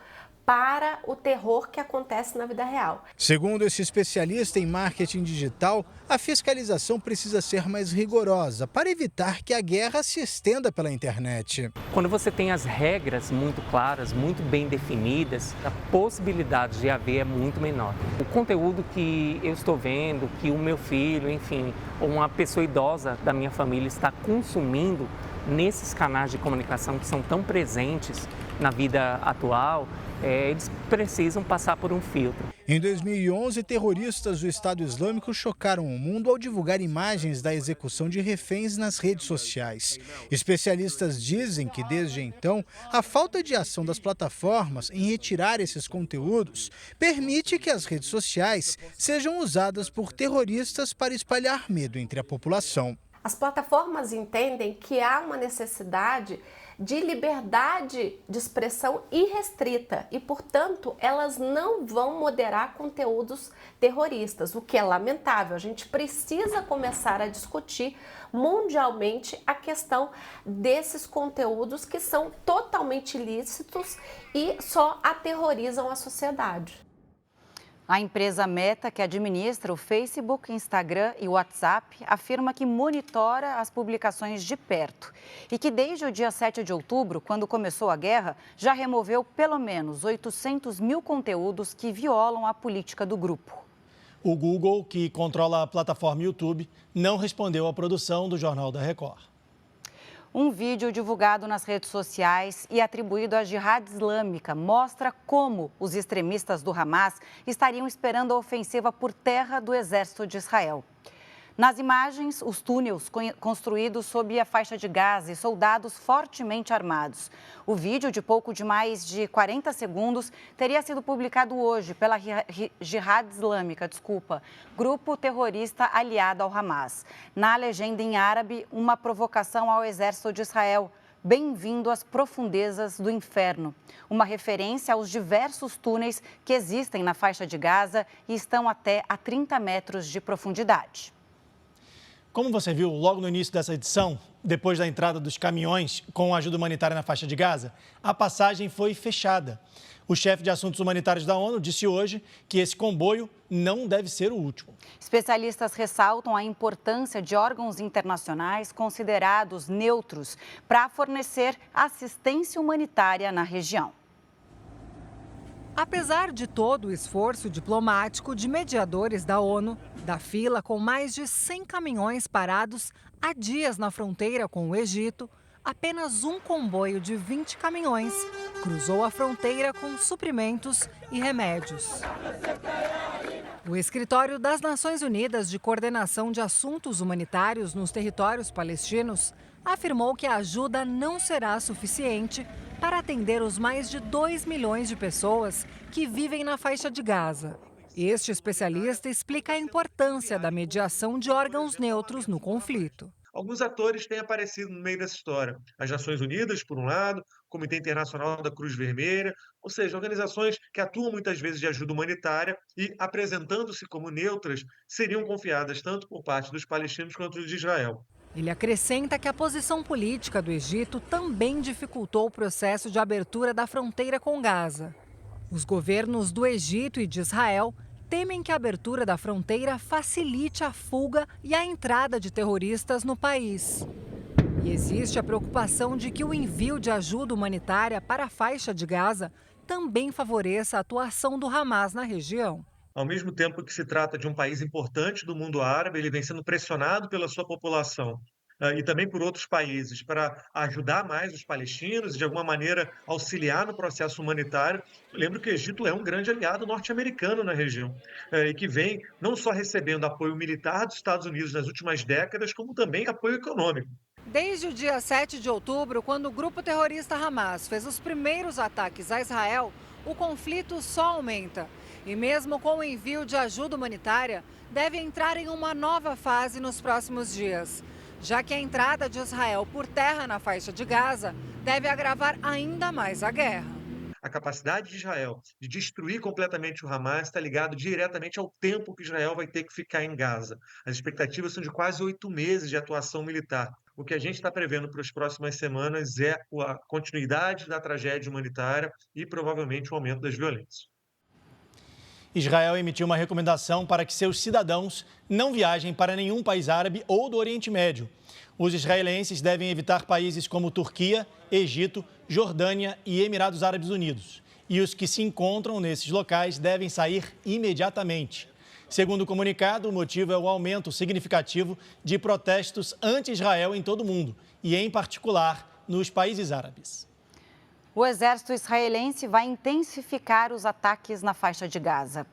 para o terror que acontece na vida real. Segundo esse especialista em marketing digital, a fiscalização precisa ser mais rigorosa para evitar que a guerra se estenda pela internet. Quando você tem as regras muito claras, muito bem definidas, a possibilidade de haver é muito menor. O conteúdo que eu estou vendo, que o meu filho, enfim, ou uma pessoa idosa da minha família está consumindo nesses canais de comunicação que são tão presentes na vida atual, eles precisam passar por um filtro. Em 2011, terroristas do Estado Islâmico chocaram o mundo ao divulgar imagens da execução de reféns nas redes sociais. Especialistas dizem que, desde então, a falta de ação das plataformas em retirar esses conteúdos permite que as redes sociais sejam usadas por terroristas para espalhar medo entre a população. As plataformas entendem que há uma necessidade de liberdade de expressão irrestrita e, portanto, elas não vão moderar conteúdos terroristas, o que é lamentável. A gente precisa começar a discutir mundialmente a questão desses conteúdos que são totalmente ilícitos e só aterrorizam a sociedade. A empresa Meta, que administra o Facebook, Instagram e WhatsApp, afirma que monitora as publicações de perto e que desde o dia 7 de outubro, quando começou a guerra, já removeu pelo menos 800 mil conteúdos que violam a política do grupo. O Google, que controla a plataforma YouTube, não respondeu à produção do Jornal da Record. Um vídeo divulgado nas redes sociais e atribuído à Jihad Islâmica mostra como os extremistas do Hamas estariam esperando a ofensiva por terra do exército de Israel. Nas imagens, os túneis construídos sob a faixa de Gaza e soldados fortemente armados. O vídeo, de pouco de mais de 40 segundos, teria sido publicado hoje pela Jihad Islâmica, grupo terrorista aliado ao Hamas. Na legenda em árabe, uma provocação ao exército de Israel. Bem-vindo às profundezas do inferno. Uma referência aos diversos túneis que existem na faixa de Gaza e estão até a 30 metros de profundidade. Como você viu logo no início dessa edição, depois da entrada dos caminhões com ajuda humanitária na faixa de Gaza, a passagem foi fechada. O chefe de assuntos humanitários da ONU disse hoje que esse comboio não deve ser o último. Especialistas ressaltam a importância de órgãos internacionais considerados neutros para fornecer assistência humanitária na região. Apesar de todo o esforço diplomático de mediadores da ONU, da fila com mais de 100 caminhões parados há dias na fronteira com o Egito, apenas um comboio de 20 caminhões cruzou a fronteira com suprimentos e remédios. O Escritório das Nações Unidas de Coordenação de Assuntos Humanitários nos territórios palestinos afirmou que a ajuda não será suficiente para atender os mais de 2 milhões de pessoas que vivem na faixa de Gaza. Este especialista explica a importância da mediação de órgãos neutros no conflito. Alguns atores têm aparecido no meio dessa história. As Nações Unidas, por um lado, o Comitê Internacional da Cruz Vermelha, ou seja, organizações que atuam muitas vezes de ajuda humanitária e, apresentando-se como neutras, seriam confiadas tanto por parte dos palestinos quanto de Israel. Ele acrescenta que a posição política do Egito também dificultou o processo de abertura da fronteira com Gaza. Os governos do Egito e de Israel temem que a abertura da fronteira facilite a fuga e a entrada de terroristas no país. E existe a preocupação de que o envio de ajuda humanitária para a faixa de Gaza também favoreça a atuação do Hamas na região. Ao mesmo tempo que se trata de um país importante do mundo árabe, ele vem sendo pressionado pela sua população e também por outros países para ajudar mais os palestinos e, de alguma maneira, auxiliar no processo humanitário. Eu lembro que o Egito é um grande aliado norte-americano na região e que vem não só recebendo apoio militar dos Estados Unidos nas últimas décadas, como também apoio econômico. Desde o dia 7 de outubro, quando o grupo terrorista Hamas fez os primeiros ataques a Israel, o conflito só aumenta. E mesmo com o envio de ajuda humanitária, deve entrar em uma nova fase nos próximos dias, já que a entrada de Israel por terra na faixa de Gaza deve agravar ainda mais a guerra. A capacidade de Israel de destruir completamente o Hamas está ligado diretamente ao tempo que Israel vai ter que ficar em Gaza. As expectativas são de quase 8 meses de atuação militar. O que a gente está prevendo para as próximas semanas é a continuidade da tragédia humanitária e provavelmente o aumento das violências. Israel emitiu uma recomendação para que seus cidadãos não viajem para nenhum país árabe ou do Oriente Médio. Os israelenses devem evitar países como Turquia, Egito, Jordânia e Emirados Árabes Unidos. E os que se encontram nesses locais devem sair imediatamente. Segundo o comunicado, o motivo é o aumento significativo de protestos anti-Israel em todo o mundo, e em particular nos países árabes. O exército israelense vai intensificar os ataques na faixa de Gaza.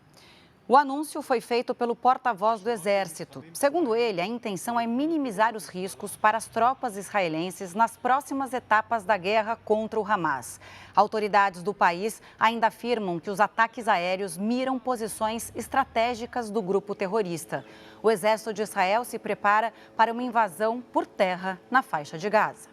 O anúncio foi feito pelo porta-voz do Exército. Segundo ele, a intenção é minimizar os riscos para as tropas israelenses nas próximas etapas da guerra contra o Hamas. Autoridades do país ainda afirmam que os ataques aéreos miram posições estratégicas do grupo terrorista. O Exército de Israel se prepara para uma invasão por terra na faixa de Gaza.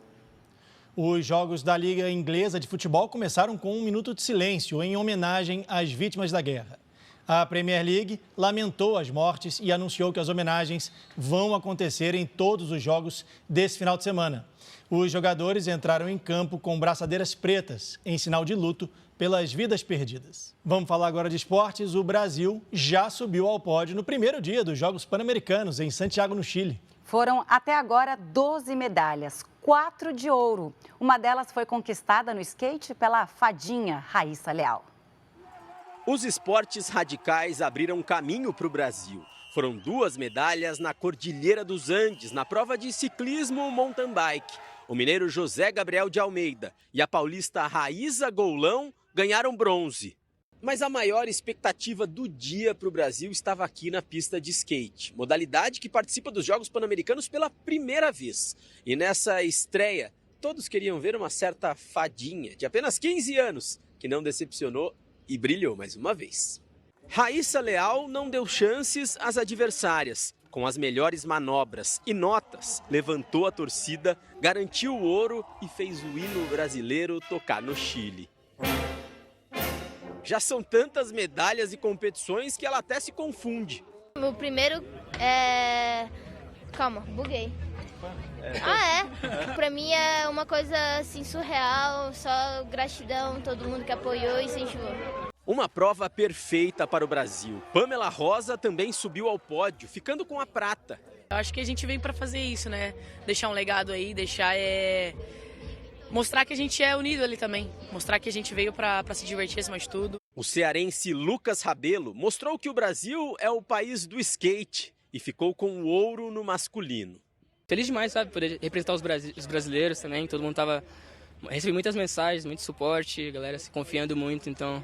Os jogos da Liga Inglesa de Futebol começaram com um minuto de silêncio em homenagem às vítimas da guerra. A Premier League lamentou as mortes e anunciou que as homenagens vão acontecer em todos os jogos desse final de semana. Os jogadores entraram em campo com braçadeiras pretas, em sinal de luto pelas vidas perdidas. Vamos falar agora de esportes. O Brasil já subiu ao pódio no primeiro dia dos Jogos Pan-Americanos, em Santiago, no Chile. Foram até agora 12 medalhas, 4 de ouro. Uma delas foi conquistada no skate pela fadinha Raíssa Leal. Os esportes radicais abriram caminho para o Brasil. Foram 2 medalhas na Cordilheira dos Andes, na prova de ciclismo mountain bike. O mineiro José Gabriel de Almeida e a paulista Raíssa Goulão ganharam bronze. Mas a maior expectativa do dia para o Brasil estava aqui na pista de skate, modalidade que participa dos Jogos Pan-Americanos pela primeira vez. E nessa estreia, todos queriam ver uma certa fadinha de apenas 15 anos, que não decepcionou e brilhou mais uma vez. Raíssa Leal não deu chances às adversárias. Com as melhores manobras e notas, levantou a torcida, garantiu o ouro e fez o hino brasileiro tocar no Chile. Já são tantas medalhas e competições que ela até se confunde. Meu primeiro é... Calma, buguei. Pra mim é uma coisa assim surreal, só gratidão a todo mundo que apoiou e incentivou. Uma prova perfeita para o Brasil. Pamela Rosa também subiu ao pódio, ficando com a prata. Eu acho que a gente vem para fazer isso, né? Deixar um legado aí, mostrar que a gente é unido ali também. Mostrar que a gente veio para se divertir acima de tudo. O cearense Lucas Rabelo mostrou que o Brasil é o país do skate e ficou com o ouro no masculino. Feliz demais, sabe? Poder representar os brasileiros também. Todo mundo recebi muitas mensagens, muito suporte, a galera se confiando muito, então...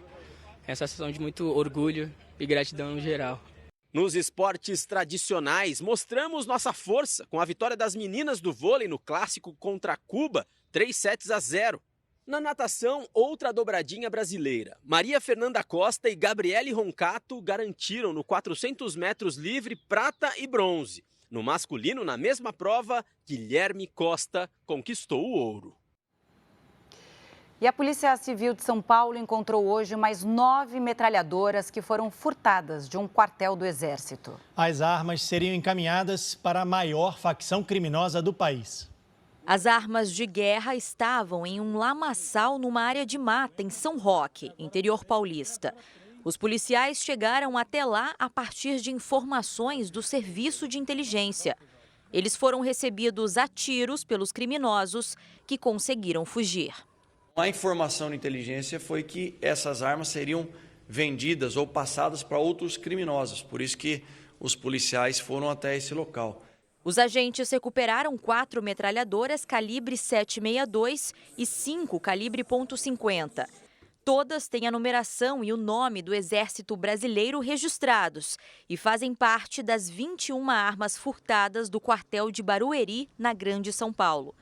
Essa sensação de muito orgulho e gratidão em geral. Nos esportes tradicionais, mostramos nossa força com a vitória das meninas do vôlei no clássico contra Cuba, 3-0. Na natação, outra dobradinha brasileira. Maria Fernanda Costa e Gabriele Roncato garantiram no 400 metros livre prata e bronze. No masculino, na mesma prova, Guilherme Costa conquistou o ouro. E a Polícia Civil de São Paulo encontrou hoje mais 9 metralhadoras que foram furtadas de um quartel do Exército. As armas seriam encaminhadas para a maior facção criminosa do país. As armas de guerra estavam em um lamaçal numa área de mata em São Roque, interior paulista. Os policiais chegaram até lá a partir de informações do Serviço de Inteligência. Eles foram recebidos a tiros pelos criminosos que conseguiram fugir. A informação de inteligência foi que essas armas seriam vendidas ou passadas para outros criminosos, por isso que os policiais foram até esse local. Os agentes recuperaram 4 metralhadoras calibre 7,62 e 5 calibre .50. Todas têm a numeração e o nome do Exército Brasileiro registrados e fazem parte das 21 armas furtadas do quartel de Barueri, na Grande São Paulo.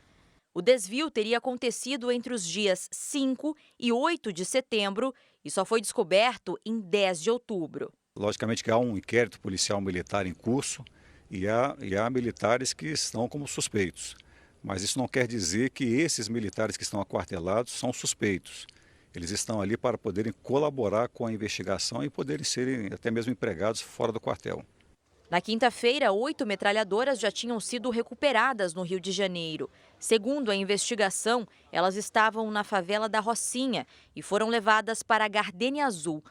O desvio teria acontecido entre os dias 5 e 8 de setembro e só foi descoberto em 10 de outubro. Logicamente que há um inquérito policial militar em curso e há militares que estão como suspeitos. Mas isso não quer dizer que esses militares que estão aquartelados são suspeitos. Eles estão ali para poderem colaborar com a investigação e poderem serem até mesmo empregados fora do quartel. Na quinta-feira, 8 metralhadoras já tinham sido recuperadas no Rio de Janeiro. Segundo a investigação, elas estavam na favela da Rocinha e foram levadas para a Gardênia Azul.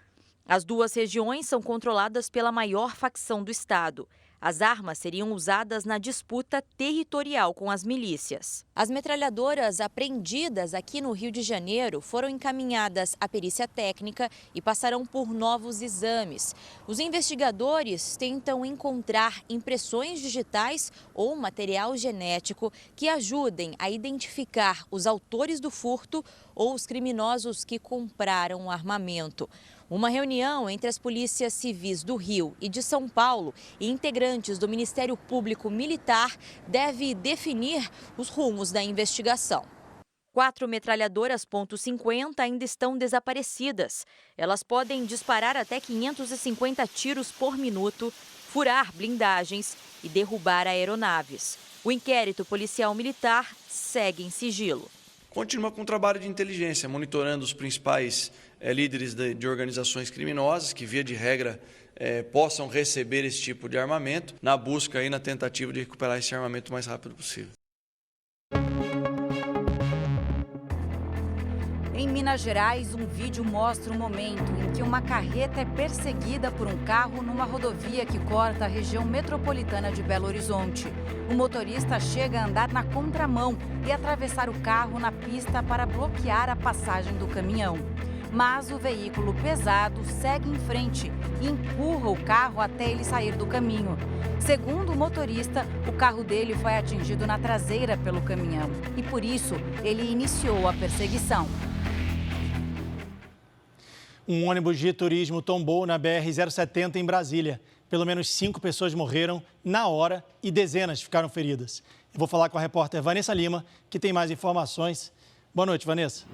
As 2 regiões são controladas pela maior facção do estado. As armas seriam usadas na disputa territorial com as milícias. As metralhadoras apreendidas aqui no Rio de Janeiro foram encaminhadas à perícia técnica e passarão por novos exames. Os investigadores tentam encontrar impressões digitais ou material genético que ajudem a identificar os autores do furto ou os criminosos que compraram o armamento. Uma reunião entre as polícias civis do Rio e de São Paulo e integrantes do Ministério Público Militar deve definir os rumos da investigação. 4 metralhadoras .50 ainda estão desaparecidas. Elas podem disparar até 550 tiros por minuto, furar blindagens e derrubar aeronaves. O inquérito policial militar segue em sigilo. continua com o trabalho de inteligência, monitorando os principais líderes de organizações criminosas que, via de regra, possam receber esse tipo de armamento, na busca e na tentativa de recuperar esse armamento o mais rápido possível. Em Minas Gerais, um vídeo mostra o momento em que uma carreta é perseguida por um carro numa rodovia que corta a região metropolitana de Belo Horizonte. O motorista chega a andar na contramão e atravessar o carro na pista para bloquear a passagem do caminhão. Mas o veículo pesado segue em frente e empurra o carro até ele sair do caminho. Segundo o motorista, o carro dele foi atingido na traseira pelo caminhão e, por isso, ele iniciou a perseguição. Um ônibus de turismo tombou na BR-070 em Brasília. Pelo menos 5 pessoas morreram na hora e dezenas ficaram feridas. Eu vou falar com a repórter Vanessa Lima, que tem mais informações. Boa noite, Vanessa.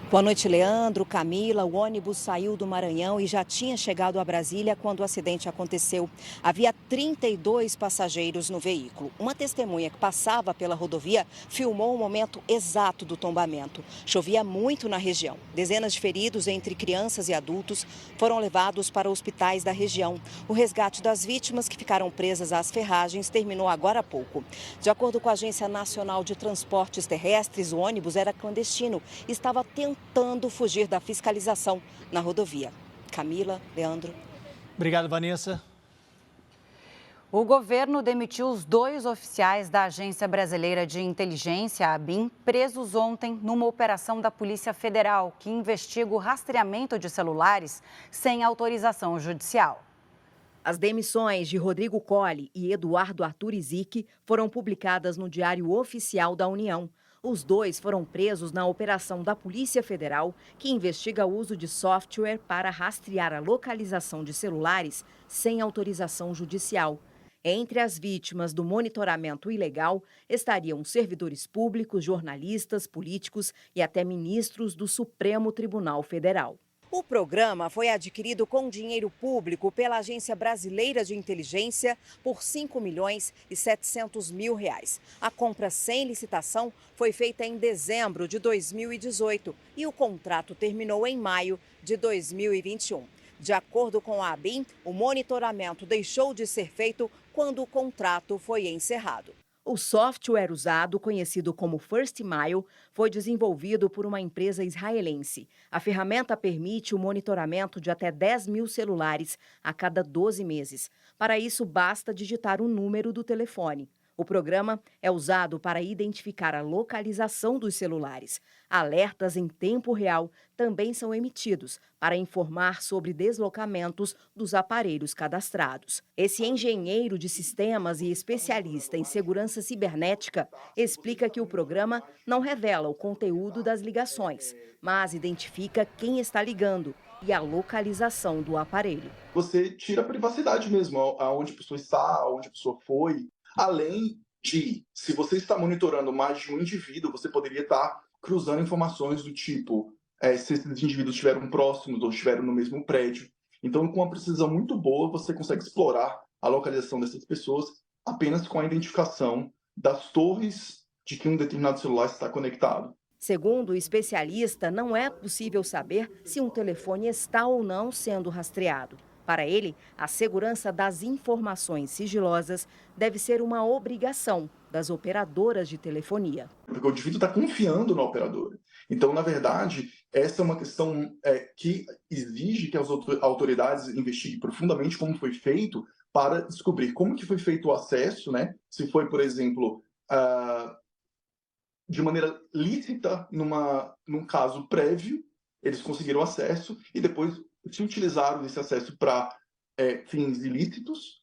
Boa noite, Leandro, Camila. O ônibus saiu do Maranhão e já tinha chegado a Brasília quando o acidente aconteceu. Havia 32 passageiros no veículo. Uma testemunha que passava pela rodovia filmou o momento exato do tombamento. Chovia muito na região. Dezenas de feridos, entre crianças e adultos, foram levados para hospitais da região. O resgate das vítimas que ficaram presas às ferragens terminou agora há pouco. De acordo com a Agência Nacional de Transportes Terrestres, o ônibus era clandestino e estava tentando fugir da fiscalização na rodovia. Camila, Leandro. Obrigado, Vanessa. O governo demitiu os 2 oficiais da Agência Brasileira de Inteligência, a ABIN, presos ontem numa operação da Polícia Federal que investiga o rastreamento de celulares sem autorização judicial. As demissões de Rodrigo Colli e Eduardo Arthur Izique foram publicadas no Diário Oficial da União. Os 2 foram presos na operação da Polícia Federal, que investiga o uso de software para rastrear a localização de celulares sem autorização judicial. Entre as vítimas do monitoramento ilegal estariam servidores públicos, jornalistas, políticos e até ministros do Supremo Tribunal Federal. O programa foi adquirido com dinheiro público pela Agência Brasileira de Inteligência por R$ 5.700.000. A compra sem licitação foi feita em dezembro de 2018 e o contrato terminou em maio de 2021. De acordo com a ABIN, o monitoramento deixou de ser feito quando o contrato foi encerrado. O software usado, conhecido como First Mile, foi desenvolvido por uma empresa israelense. A ferramenta permite o monitoramento de até 10 mil celulares a cada 12 meses. Para isso, basta digitar o número do telefone. O programa é usado para identificar a localização dos celulares. Alertas em tempo real também são emitidos para informar sobre deslocamentos dos aparelhos cadastrados. Esse engenheiro de sistemas e especialista em segurança cibernética explica que o programa não revela o conteúdo das ligações, mas identifica quem está ligando e a localização do aparelho. Você tira a privacidade mesmo, aonde a pessoa está, aonde a pessoa foi. Além de, se você está monitorando mais de um indivíduo, você poderia estar cruzando informações do tipo se esses indivíduos estiveram próximos ou estiveram no mesmo prédio. Então, com uma precisão muito boa, você consegue explorar a localização dessas pessoas apenas com a identificação das torres de que um determinado celular está conectado. Segundo o especialista, não é possível saber se um telefone está ou não sendo rastreado. Para ele, a segurança das informações sigilosas deve ser uma obrigação das operadoras de telefonia. Porque o indivíduo está confiando na operadora. Então, na verdade, essa é uma questão que exige que as autoridades investiguem profundamente como foi feito para descobrir como que foi feito o acesso, né? Se foi, por exemplo, de maneira lícita num caso prévio, eles conseguiram acesso e depois se utilizaram desse acesso para fins ilícitos,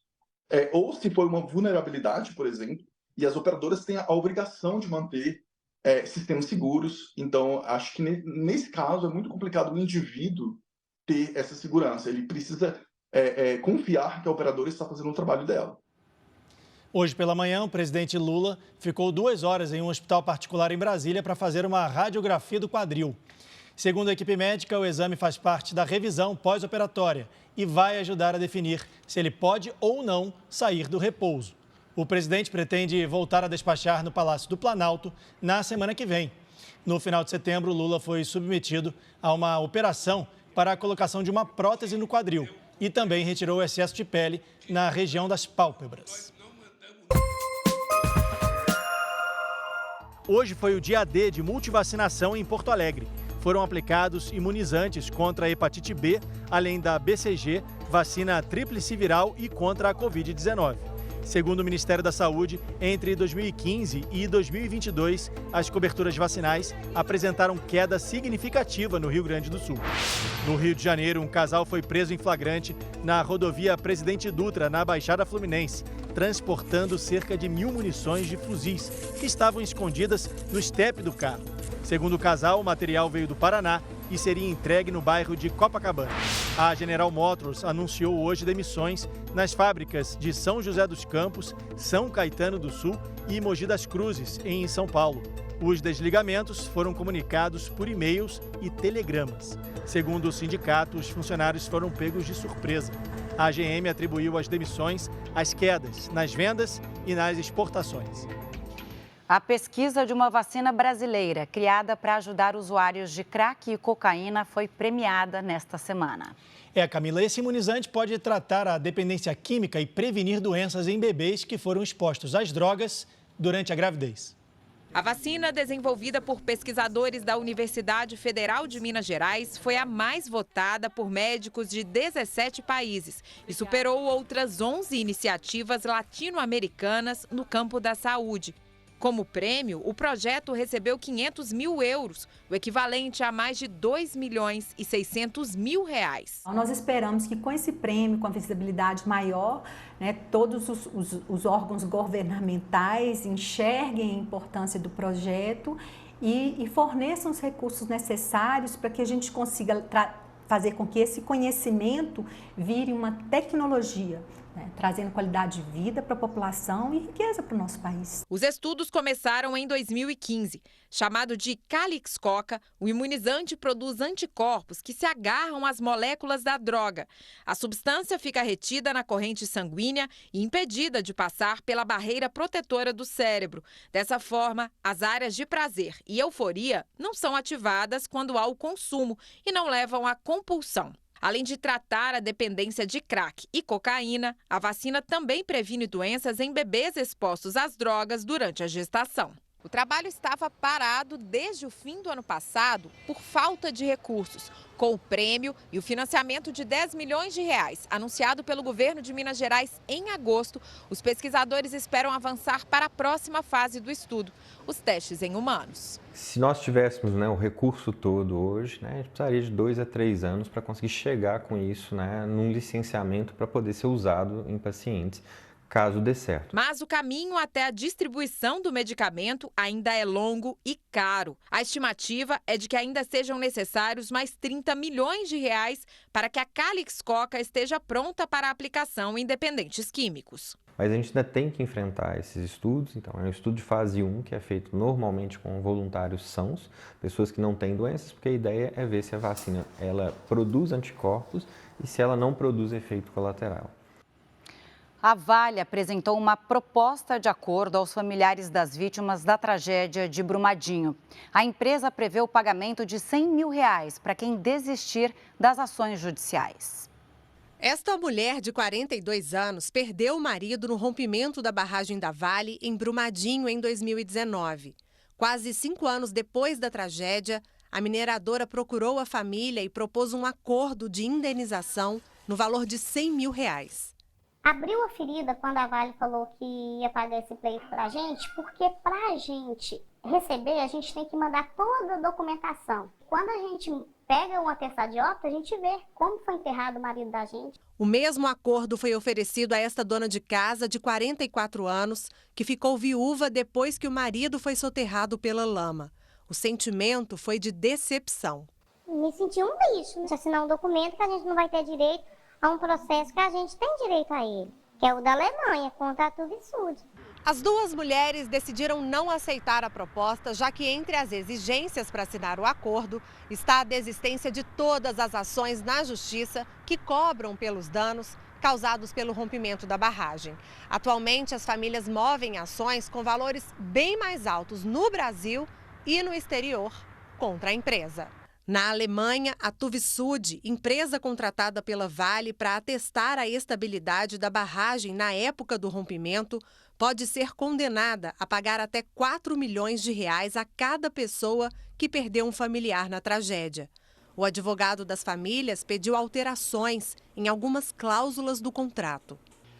ou se foi uma vulnerabilidade, por exemplo, e as operadoras têm a obrigação de manter sistemas seguros. Então, acho que nesse caso é muito complicado o indivíduo ter essa segurança. Ele precisa confiar que a operadora está fazendo o trabalho dela. Hoje pela manhã, o presidente Lula ficou 2 horas em um hospital particular em Brasília para fazer uma radiografia do quadril. Segundo a equipe médica, o exame faz parte da revisão pós-operatória e vai ajudar a definir se ele pode ou não sair do repouso. O presidente pretende voltar a despachar no Palácio do Planalto na semana que vem. No final de setembro, Lula foi submetido a uma operação para a colocação de uma prótese no quadril e também retirou o excesso de pele na região das pálpebras. Hoje foi o dia D de multivacinação em Porto Alegre. Foram aplicados imunizantes contra a hepatite B, além da BCG, vacina tríplice viral e contra a Covid-19. Segundo o Ministério da Saúde, entre 2015 e 2022, as coberturas vacinais apresentaram queda significativa no Rio Grande do Sul. No Rio de Janeiro, um casal foi preso em flagrante na rodovia Presidente Dutra, na Baixada Fluminense, transportando cerca de 1.000 munições de fuzis que estavam escondidas no estepe do carro. Segundo o casal, o material veio do Paraná e seria entregue no bairro de Copacabana. A General Motors anunciou hoje demissões nas fábricas de São José dos Campos, São Caetano do Sul e Mogi das Cruzes, em São Paulo. Os desligamentos foram comunicados por e-mails e telegramas. Segundo o sindicato, os funcionários foram pegos de surpresa. A GM atribuiu as demissões às quedas nas vendas e nas exportações. A pesquisa de uma vacina brasileira criada para ajudar usuários de crack e cocaína foi premiada nesta semana. Camila, esse imunizante pode tratar a dependência química e prevenir doenças em bebês que foram expostos às drogas durante a gravidez. A vacina, desenvolvida por pesquisadores da Universidade Federal de Minas Gerais, foi a mais votada por médicos de 17 países e superou outras 11 iniciativas latino-americanas no campo da saúde. Como prêmio, o projeto recebeu 500 mil euros, o equivalente a mais de 2 milhões e 600 mil reais. Nós esperamos que com esse prêmio, com a visibilidade maior, todos os órgãos governamentais enxerguem a importância do projeto e forneçam os recursos necessários para que a gente consiga fazer com que esse conhecimento vire uma tecnologia, trazendo qualidade de vida para a população e riqueza para o nosso país. Os estudos começaram em 2015. Chamado de Calix-Coca, o imunizante produz anticorpos que se agarram às moléculas da droga. A substância fica retida na corrente sanguínea e impedida de passar pela barreira protetora do cérebro. Dessa forma, as áreas de prazer e euforia não são ativadas quando há o consumo e não levam à compulsão. Além de tratar a dependência de crack e cocaína, a vacina também previne doenças em bebês expostos às drogas durante a gestação. O trabalho estava parado desde o fim do ano passado por falta de recursos. Com o prêmio e o financiamento de 10 milhões de reais anunciado pelo governo de Minas Gerais em agosto, os pesquisadores esperam avançar para a próxima fase do estudo, os testes em humanos. Se nós tivéssemos o recurso todo hoje, a gente precisaria de 2 a 3 anos para conseguir chegar com isso num licenciamento para poder ser usado em pacientes, caso dê certo. Mas o caminho até a distribuição do medicamento ainda é longo e caro. A estimativa é de que ainda sejam necessários mais 30 milhões de reais para que a Calix-Coca esteja pronta para aplicação em dependentes químicos. Mas a gente ainda tem que enfrentar esses estudos, então é um estudo de fase 1, que é feito normalmente com voluntários sãos, pessoas que não têm doenças, porque a ideia é ver se a vacina ela produz anticorpos e se ela não produz efeito colateral. A Vale apresentou uma proposta de acordo aos familiares das vítimas da tragédia de Brumadinho. A empresa prevê o pagamento de R$100 mil para quem desistir das ações judiciais. Esta mulher de 42 anos perdeu o marido no rompimento da barragem da Vale em Brumadinho em 2019. Quase 5 anos depois da tragédia, a mineradora procurou a família e propôs um acordo de indenização no valor de R$100 mil. Abriu a ferida quando a Vale falou que ia pagar esse pleito para a gente, porque para a gente receber, a gente tem que mandar toda a documentação. Quando a gente pega um atestado de óbito, a gente vê como foi enterrado o marido da gente. O mesmo acordo foi oferecido a esta dona de casa de 44 anos, que ficou viúva depois que o marido foi soterrado pela lama. O sentimento foi de decepção. Me senti um lixo, de assinar um documento que a gente não vai ter direito a um processo que a gente tem direito a ele, que é o da Alemanha, contra a Tuvisud. As duas mulheres decidiram não aceitar a proposta, já que entre as exigências para assinar o acordo está a desistência de todas as ações na justiça que cobram pelos danos causados pelo rompimento da barragem. Atualmente, as famílias movem ações com valores bem mais altos no Brasil e no exterior contra a empresa. Na Alemanha, a TÜV SÜD, empresa contratada pela Vale para atestar a estabilidade da barragem na época do rompimento, pode ser condenada a pagar até 4 milhões de reais a cada pessoa que perdeu um familiar na tragédia. O advogado das famílias pediu alterações em algumas cláusulas do contrato.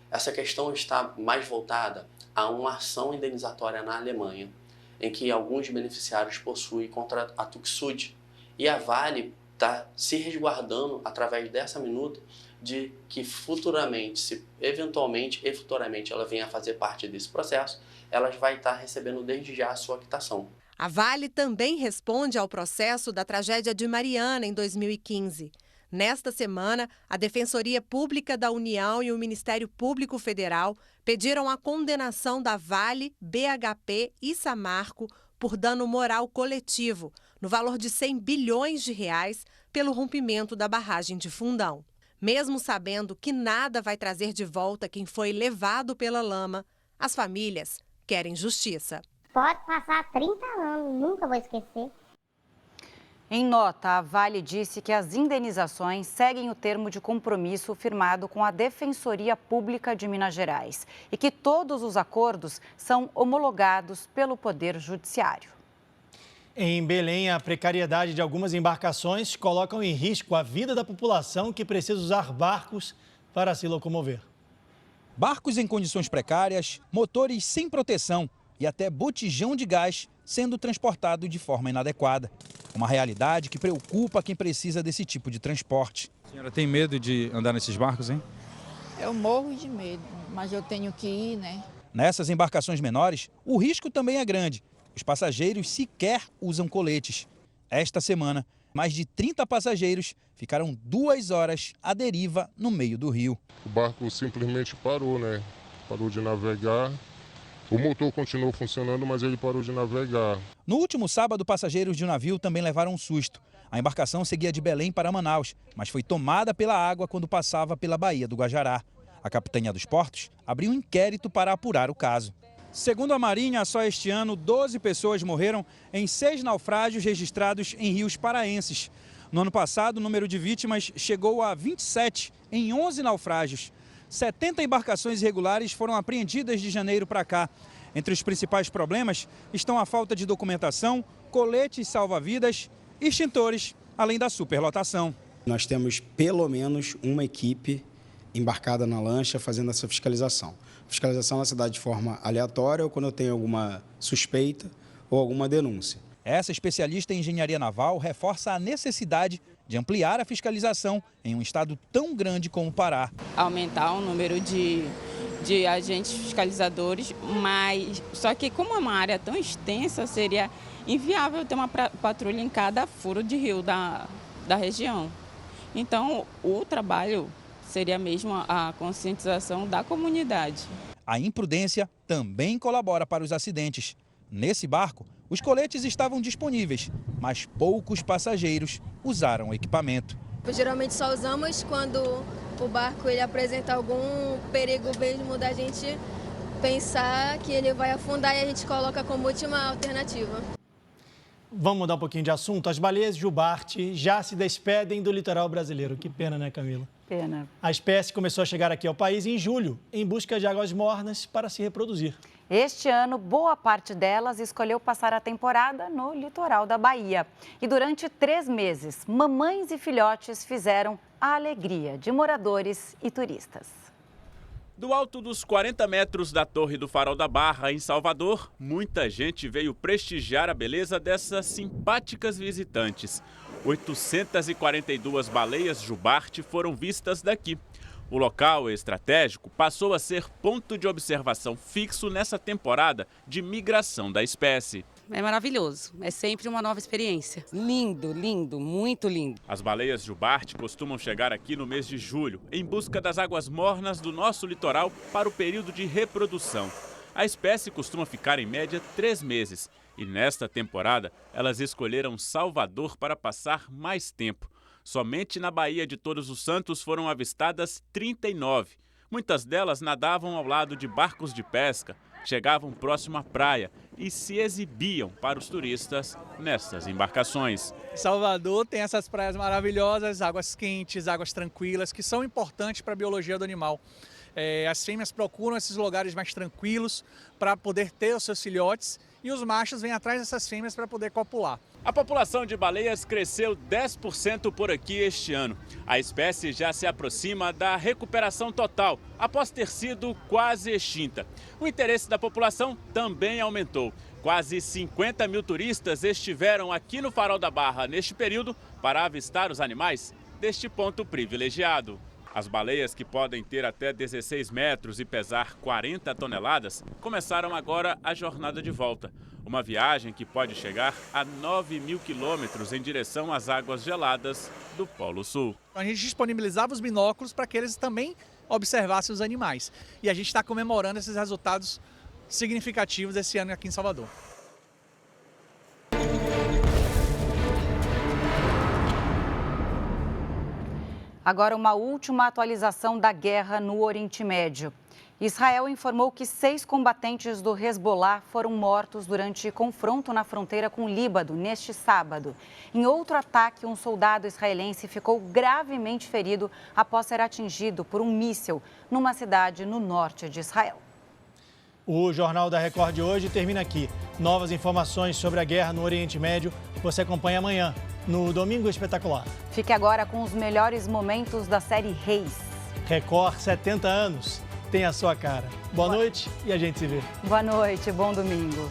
Essa questão está mais voltada a uma ação indenizatória na Alemanha, em que alguns beneficiários possuem contra a TÜV SÜD. E a Vale está se resguardando, através dessa minuta, de que futuramente, se eventualmente e futuramente ela venha a fazer parte desse processo, ela vai estar recebendo desde já a sua quitação. A Vale também responde ao processo da tragédia de Mariana em 2015. Nesta semana, a Defensoria Pública da União e o Ministério Público Federal pediram a condenação da Vale, BHP e Samarco por dano moral coletivo, no valor de 100 bilhões de reais, pelo rompimento da barragem de Fundão. Mesmo sabendo que nada vai trazer de volta quem foi levado pela lama, as famílias querem justiça. Pode passar 30 anos, nunca vou esquecer. Em nota, a Vale disse que as indenizações seguem o termo de compromisso firmado com a Defensoria Pública de Minas Gerais e que todos os acordos são homologados pelo Poder Judiciário. Em Belém, a precariedade de algumas embarcações colocam em risco a vida da população que precisa usar barcos para se locomover. Barcos em condições precárias, motores sem proteção e até botijão de gás sendo transportado de forma inadequada. Uma realidade que preocupa quem precisa desse tipo de transporte. A senhora tem medo de andar nesses barcos, hein? Eu morro de medo, mas eu tenho que ir, né? Nessas embarcações menores, o risco também é grande. Os passageiros sequer usam coletes. Esta semana, mais de 30 passageiros ficaram 2 horas à deriva no meio do rio. O barco simplesmente parou, né? Parou de navegar. O motor continuou funcionando, mas ele parou de navegar. No último sábado, passageiros de um navio também levaram um susto. A embarcação seguia de Belém para Manaus, mas foi tomada pela água quando passava pela Baía do Guajará. A Capitania dos Portos abriu um inquérito para apurar o caso. Segundo a Marinha, só este ano, 12 pessoas morreram em 6 naufrágios registrados em rios paraenses. No ano passado, o número de vítimas chegou a 27 em 11 naufrágios. 70 embarcações irregulares foram apreendidas de janeiro para cá. Entre os principais problemas estão a falta de documentação, coletes salva-vidas, extintores, além da superlotação. Nós temos pelo menos uma equipe embarcada na lancha fazendo essa fiscalização. Fiscalização na cidade de forma aleatória ou quando eu tenho alguma suspeita ou alguma denúncia. Essa especialista em engenharia naval reforça a necessidade de ampliar a fiscalização em um estado tão grande como o Pará. Aumentar o número de agentes fiscalizadores, mas só que como é uma área tão extensa, seria inviável ter uma patrulha em cada furo de rio da região. Então, o trabalho seria mesmo a conscientização da comunidade. A imprudência também colabora para os acidentes. Nesse barco, os coletes estavam disponíveis, mas poucos passageiros usaram o equipamento. Geralmente só usamos quando o barco ele apresenta algum perigo mesmo da gente pensar que ele vai afundar e a gente coloca como última alternativa. Vamos mudar um pouquinho de assunto. As baleias jubarte já se despedem do litoral brasileiro. Que pena, né, Camila? Pena. A espécie começou a chegar aqui ao país em julho, em busca de águas mornas para se reproduzir. Este ano, boa parte delas escolheu passar a temporada no litoral da Bahia. E durante 3 meses, mamães e filhotes fizeram a alegria de moradores e turistas. Do alto dos 40 metros da Torre do Farol da Barra, em Salvador, muita gente veio prestigiar a beleza dessas simpáticas visitantes. 842 baleias jubarte foram vistas daqui. O local estratégico passou a ser ponto de observação fixo nessa temporada de migração da espécie. É maravilhoso, é sempre uma nova experiência. Lindo, lindo, muito lindo. As baleias jubarte costumam chegar aqui no mês de julho, em busca das águas mornas do nosso litoral para o período de reprodução. A espécie costuma ficar em média 3 meses e nesta temporada elas escolheram Salvador para passar mais tempo. Somente na Baía de Todos os Santos foram avistadas 39. Muitas delas nadavam ao lado de barcos de pesca, chegavam próximo à praia e se exibiam para os turistas nessas embarcações. Salvador tem essas praias maravilhosas, águas quentes, águas tranquilas, que são importantes para a biologia do animal. As fêmeas procuram esses lugares mais tranquilos para poder ter os seus filhotes e os machos vêm atrás dessas fêmeas para poder copular. A população de baleias cresceu 10% por aqui este ano. A espécie já se aproxima da recuperação total, após ter sido quase extinta. O interesse da população também aumentou. Quase 50 mil turistas estiveram aqui no Farol da Barra neste período para avistar os animais deste ponto privilegiado. As baleias, que podem ter até 16 metros e pesar 40 toneladas, começaram agora a jornada de volta. Uma viagem que pode chegar a 9.000 quilômetros em direção às águas geladas do Polo Sul. A gente disponibilizava os binóculos para que eles também observassem os animais. E a gente está comemorando esses resultados significativos desse ano aqui em Salvador. Agora, uma última atualização da guerra no Oriente Médio. Israel informou que 6 combatentes do Hezbollah foram mortos durante confronto na fronteira com o Líbano neste sábado. Em outro ataque, um soldado israelense ficou gravemente ferido após ser atingido por um míssil numa cidade no norte de Israel. O Jornal da Record de hoje termina aqui. Novas informações sobre a guerra no Oriente Médio você acompanha amanhã, no Domingo Espetacular. Fique agora com os melhores momentos da série Reis. Record 70 anos. Tem a sua cara. Boa noite e a gente se vê. Boa noite, bom domingo.